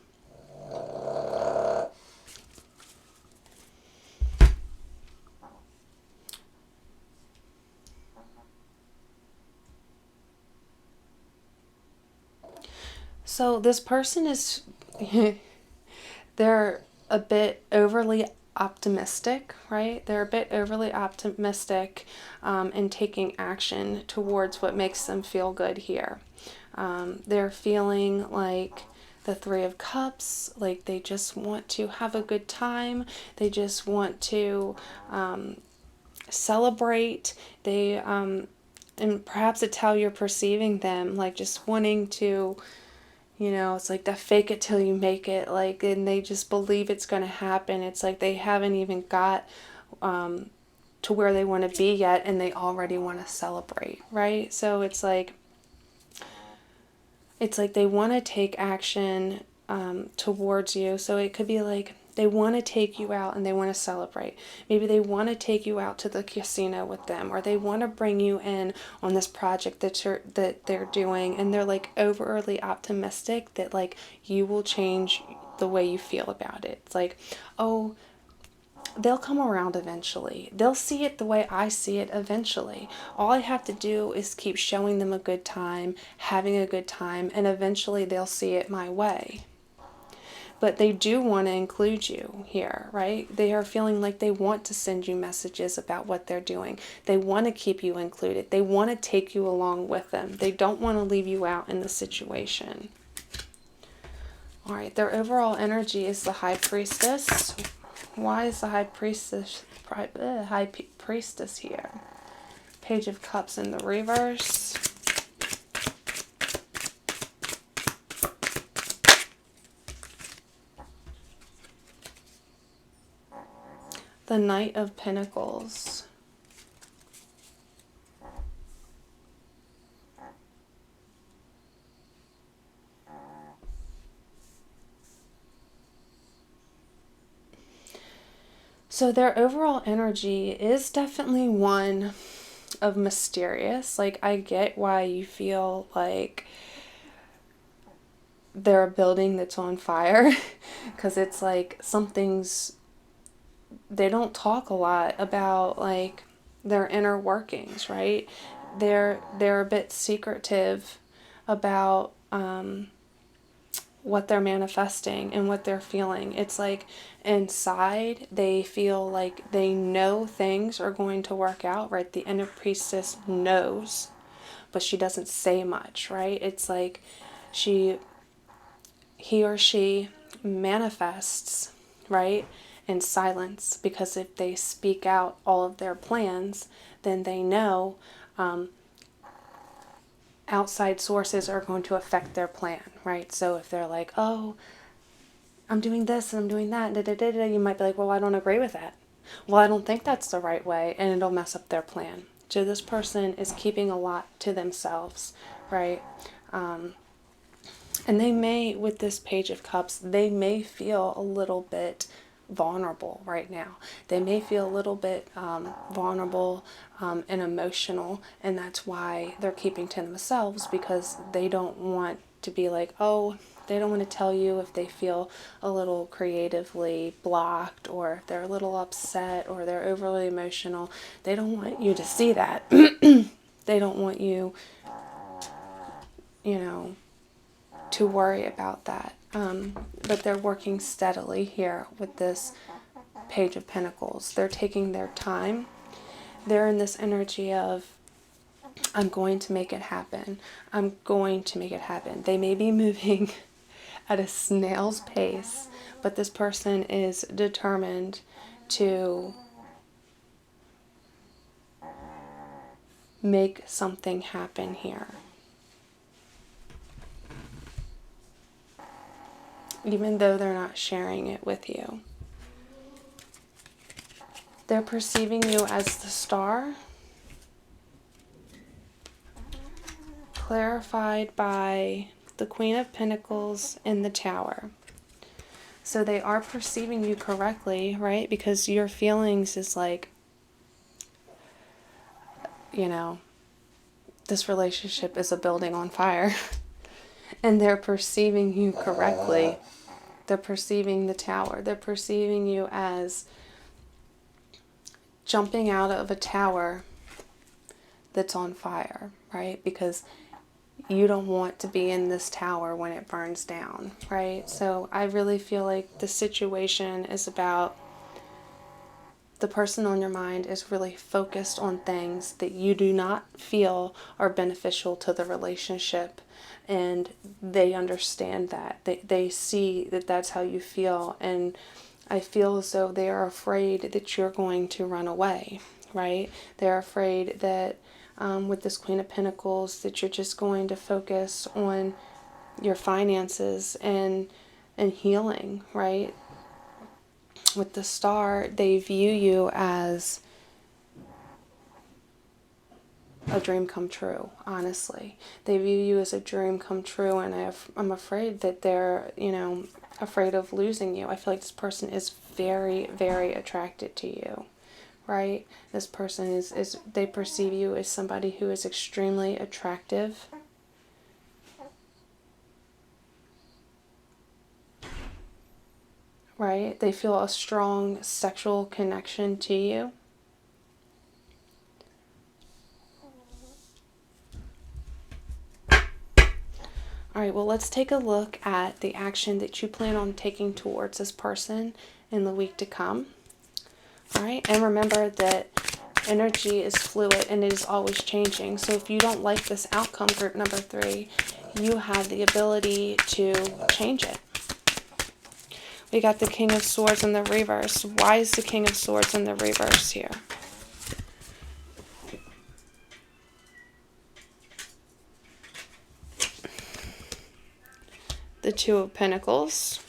[SPEAKER 1] So this person is, they're a bit overly optimistic, right? They're a bit overly optimistic in taking action towards what makes them feel good here. They're feeling like the Three of Cups, like they just want to have a good time. They just want to celebrate. They, and perhaps it's how you're perceiving them, like just wanting to, it's like that fake it till you make it, like, and they just believe it's going to happen. It's like they haven't even got to where they want to be yet, and they already want to celebrate, right? So it's like they want to take action towards you. So it could be like they want to take you out and they want to celebrate. Maybe they want to take you out to the casino with them, or they want to bring you in on this project that they're doing, and they're like overly optimistic that like you will change the way you feel about it. It's like, oh, they'll come around eventually. They'll see it the way I see it eventually. All I have to do is keep showing them a good time, having a good time, and eventually they'll see it my way. But they do want to include you here, right? They are feeling like they want to send you messages about what they're doing. They want to keep you included. They want to take you along with them. They don't want to leave you out in the situation. All right, their overall energy is the High Priestess. Why is the High Priestess here? Page of Cups in the reverse. The Knight of Pentacles. So their overall energy is definitely one of mysterious. Like, I get why you feel like they're a building that's on fire, because it's like they don't talk a lot about like their inner workings, right? They're a bit secretive about what they're manifesting and what they're feeling. It's like inside they feel like they know things are going to work out, right? The inner priestess knows, but she doesn't say much, right? It's like he or she manifests, right, in silence, because if they speak out all of their plans, then they know outside sources are going to affect their plan, right? So if they're like, oh, I'm doing this and I'm doing that, you might be like, well, I don't agree with that. Well, I don't think that's the right way, and it'll mess up their plan. So this person is keeping a lot to themselves, right? And they may, with this Page of Cups, they may feel a little bit vulnerable right now. They may feel a little bit vulnerable and emotional, and that's why they're keeping to themselves, because they don't want to be like, oh, they don't want to tell you if they feel a little creatively blocked, or if they're a little upset, or they're overly emotional. They don't want you to see that. They don't want you, to worry about that. But they're working steadily here with this Page of Pentacles. They're taking their time. They're in this energy of, I'm going to make it happen. I'm going to make it happen. They may be moving at a snail's pace, but this person is determined to make something happen here. Even though they're not sharing it with you. They're perceiving you as the Star, clarified by the Queen of Pentacles in the Tower. So they are perceiving you correctly, right? Because your feelings is like, this relationship is a building on fire. And they're perceiving you correctly. They're perceiving the Tower. They're perceiving you as jumping out of a tower that's on fire, right? Because you don't want to be in this tower when it burns down, right? So I really feel like the situation is about, the person on your mind is really focused on things that you do not feel are beneficial to the relationship. And they understand that. They see that that's how you feel. And I feel as though they are afraid that you're going to run away, right? They're afraid that with this Queen of Pentacles, that you're just going to focus on your finances and healing, right? With the Star, they view you as a dream come true, honestly. They view you as a dream come true, and I'm afraid that they're, afraid of losing you. I feel like this person is very, very attracted to you, right? This person is they perceive you as somebody who is extremely attractive. right? They feel a strong sexual connection to you. All right, well, let's take a look at the action that you plan on taking towards this person in the week to come. All right, and remember that energy is fluid and it is always changing. So if you don't like this outcome, group number 3, you have the ability to change it. We got the King of Swords in the reverse. Why is the King of Swords in the reverse here? The Two of Pentacles.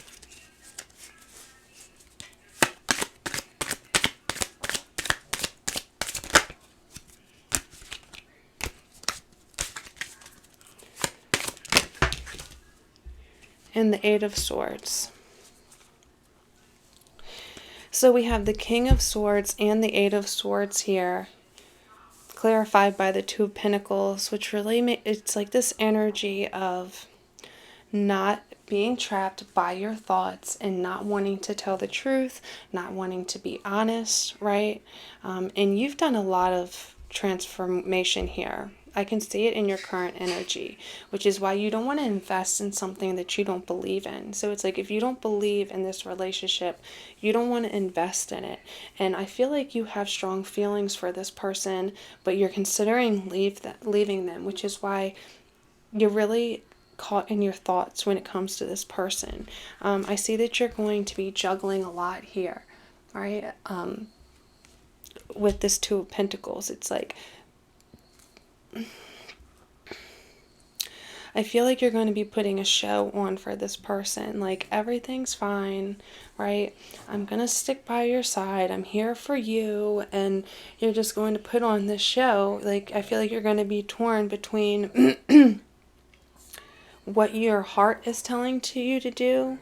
[SPEAKER 1] And the Eight of Swords. So we have the King of Swords and the Eight of Swords here, clarified by the Two of Pentacles, which really it's like this energy of not being trapped by your thoughts and not wanting to tell the truth, not wanting to be honest, right? And you've done a lot of transformation here. I can see it in your current energy, which is why you don't want to invest in something that you don't believe in. So it's like if you don't believe in this relationship, you don't want to invest in it. And I feel like you have strong feelings for this person, but you're considering leaving them, which is why you're really caught in your thoughts when it comes to this person. I see that you're going to be juggling a lot here, right? With this Two of Pentacles, it's like I feel like you're going to be putting a show on for this person. Like, everything's fine, right? I'm going to stick by your side. I'm here for you. And you're just going to put on this show. Like, I feel like you're going to be torn between what your heart is telling to you to do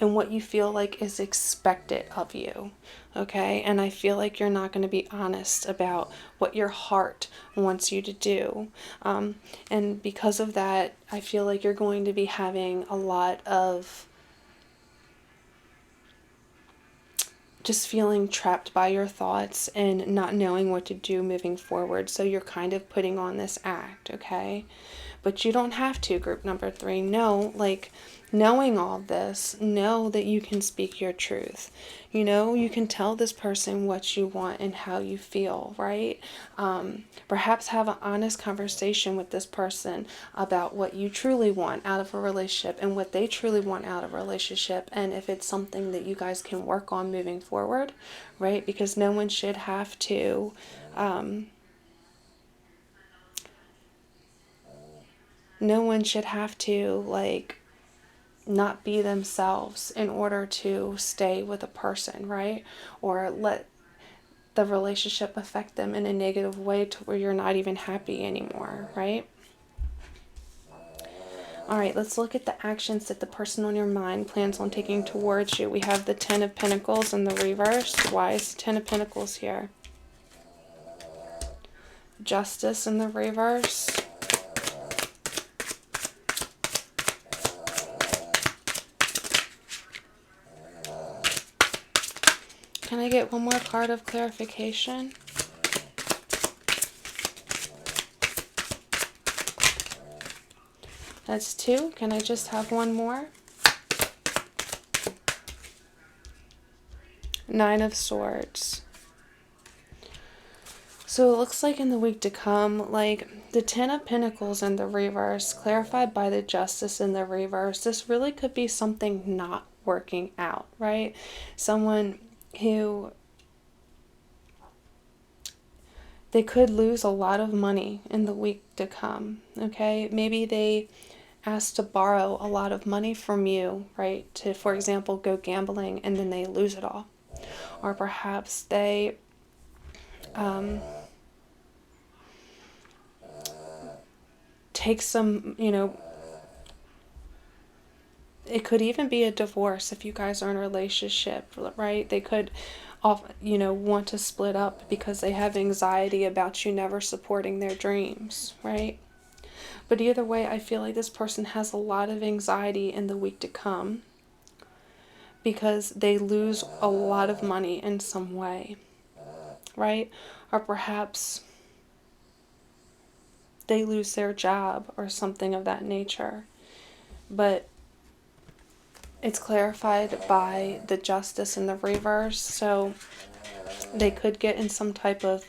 [SPEAKER 1] and what you feel like is expected of you. Okay? And I feel like you're not going to be honest about what your heart wants you to do. And because of that, I feel like you're going to be having a lot of just feeling trapped by your thoughts and not knowing what to do moving forward. So you're kind of putting on this act, okay? But you don't have to, group number 3. No, like, knowing all this, know that you can speak your truth. You know, you can tell this person what you want and how you feel, right? Perhaps have an honest conversation with this person about what you truly want out of a relationship and what they truly want out of a relationship, and if it's something that you guys can work on moving forward, right? Because no one should have to like not be themselves in order to stay with a person, right? Or let the relationship affect them in a negative way to where you're not even happy anymore, right? All right, let's look at the actions that the person on your mind plans on taking towards you. We have the Ten of Pentacles in the reverse. Why is the Ten of Pentacles here? Justice in the reverse. Can I get one more card of clarification? That's 2. Can I just have one more? Nine of Swords. So it looks like in the week to come, like the Ten of Pentacles in the reverse, clarified by the Justice in the reverse, this really could be something not working out, right? Someone who, they could lose a lot of money in the week to come, okay? Maybe they asked to borrow a lot of money from you, right? To, for example, go gambling, and then they lose it all. Or perhaps they take some, it could even be a divorce if you guys are in a relationship, right? They could want to split up because they have anxiety about you never supporting their dreams, right? But either way, I feel like this person has a lot of anxiety in the week to come because they lose a lot of money in some way, right? Or perhaps they lose their job or something of that nature. But it's clarified by the justice in the reverse, so they could get in some type of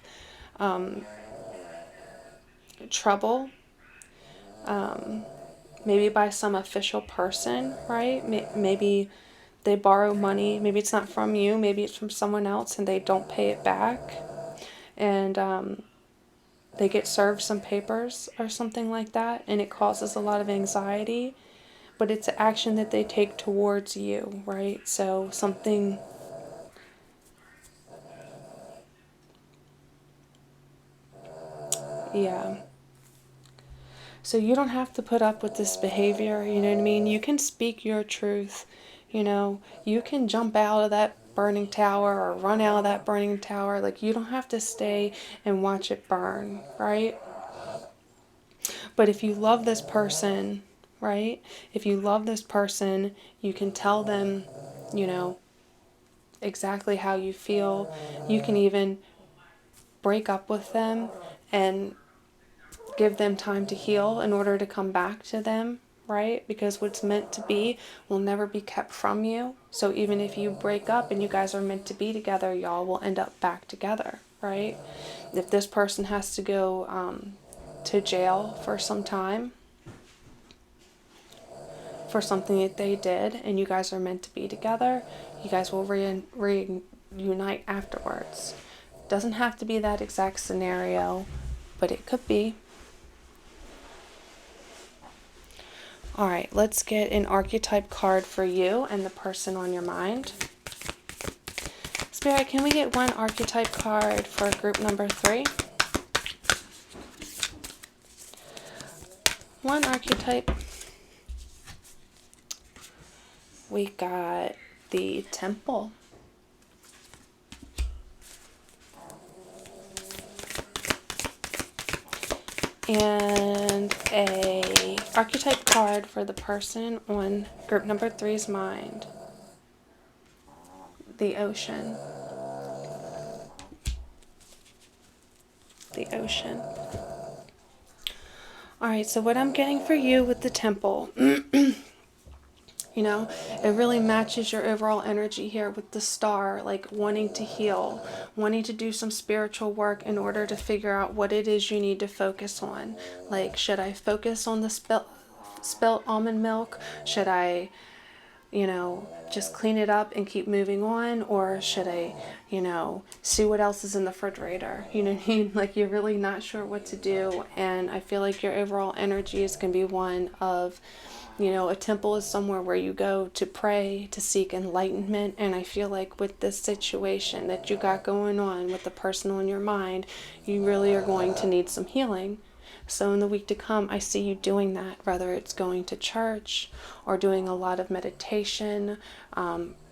[SPEAKER 1] trouble, maybe by some official person, right? Maybe they borrow money, maybe it's not from you, maybe it's from someone else, and they don't pay it back, and they get served some papers or something like that, and it causes a lot of anxiety, but it's an action that they take towards you, right? So something, yeah. So you don't have to put up with this behavior, you know what I mean? You can speak your truth, you know? You can jump out of that burning tower or run out of that burning tower. Like, you don't have to stay and watch it burn, right? But if you love this person, right? If you love this person, you can tell them, you know, exactly how you feel. You can even break up with them and give them time to heal in order to come back to them, right? Because what's meant to be will never be kept from you. So even if you break up and you guys are meant to be together, y'all will end up back together, right? If this person has to go to jail for some time for something that they did and you guys are meant to be together, you guys will reunite afterwards. Doesn't have to be that exact scenario, but it could be. Alright, let's get an archetype card for you and the person on your mind. Spirit, can we get one archetype card for group number 3? One archetype. We got the Temple. And a archetype card for the person on group number 3's mind. The Ocean. The Ocean. Alright, so what I'm getting for you with the Temple, you know, it really matches your overall energy here with the Star, like wanting to heal, wanting to do some spiritual work in order to figure out what it is you need to focus on. Like, should I focus on the spilt almond milk? Should I, you know, just clean it up and keep moving on? Or should I, you know, see what else is in the refrigerator? You know what I mean? Like, you're really not sure what to do. And I feel like your overall energy is going to be one of, you know, a temple is somewhere where you go to pray, to seek enlightenment. And I feel like with this situation that you got going on with the person on your mind, you really are going to need some healing. So in the week to come, I see you doing that, whether it's going to church or doing a lot of meditation,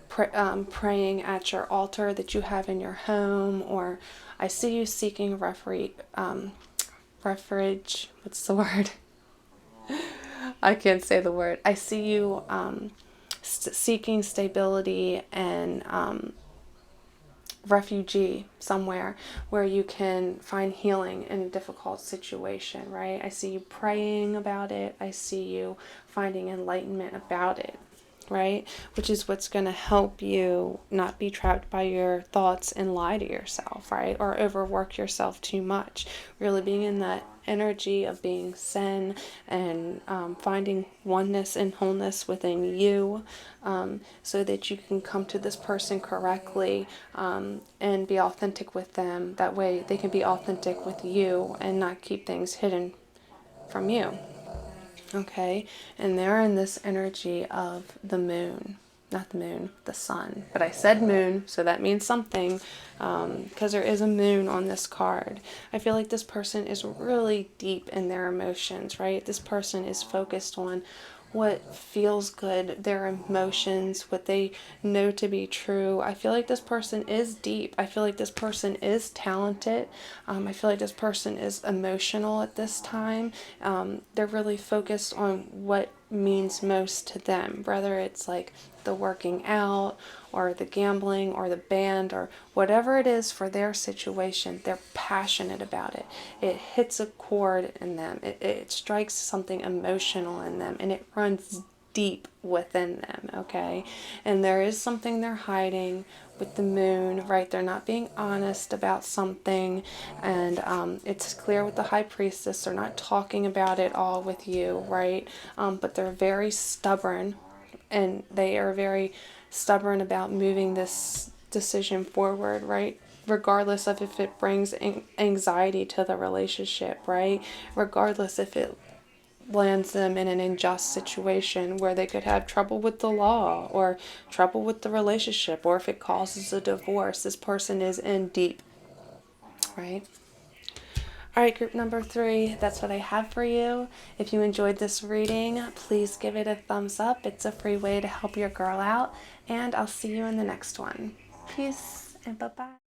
[SPEAKER 1] praying at your altar that you have in your home, or I see you seeking refuge, what's the word? I can't say the word. I see you seeking stability and refugee somewhere where you can find healing in a difficult situation, right? I see you praying about it. I see you finding enlightenment about it, right? Which is what's going to help you not be trapped by your thoughts and lie to yourself, right? Or overwork yourself too much. Really being in that energy of being zen and finding oneness and wholeness within you, so that you can come to this person correctly and be authentic with them. That way they can be authentic with you and not keep things hidden from you. Okay, and they're in this energy of the moon. Not the moon, the sun. But I said moon, so that means something, because there is a moon on this card. I feel like this person is really deep in their emotions, right? This person is focused on what feels good, their emotions, what they know to be true. I feel like this person is deep. I feel like this person is talented. I feel like this person is emotional at this time. They're really focused on what means most to them, whether it's like the working out or the gambling or the band or whatever it is for their situation. They're passionate about it. It hits a chord in them. It strikes something emotional in them, and it runs deep within them, okay? And there is something they're hiding with the moon, right? They're not being honest about something, and it's clear with the high priestess, they're not talking about it all with you, right? But they're very stubborn, and they are very stubborn about moving this decision forward, right? Regardless of if it brings anxiety to the relationship, right? Regardless if it lands them in an unjust situation where they could have trouble with the law or trouble with the relationship, or if it causes a divorce, this person is in deep, right? All right, group number 3, that's what I have for you. If you enjoyed this reading, please give it a thumbs up. It's a free way to help your girl out, and I'll see you in the next one. Peace and bye-bye.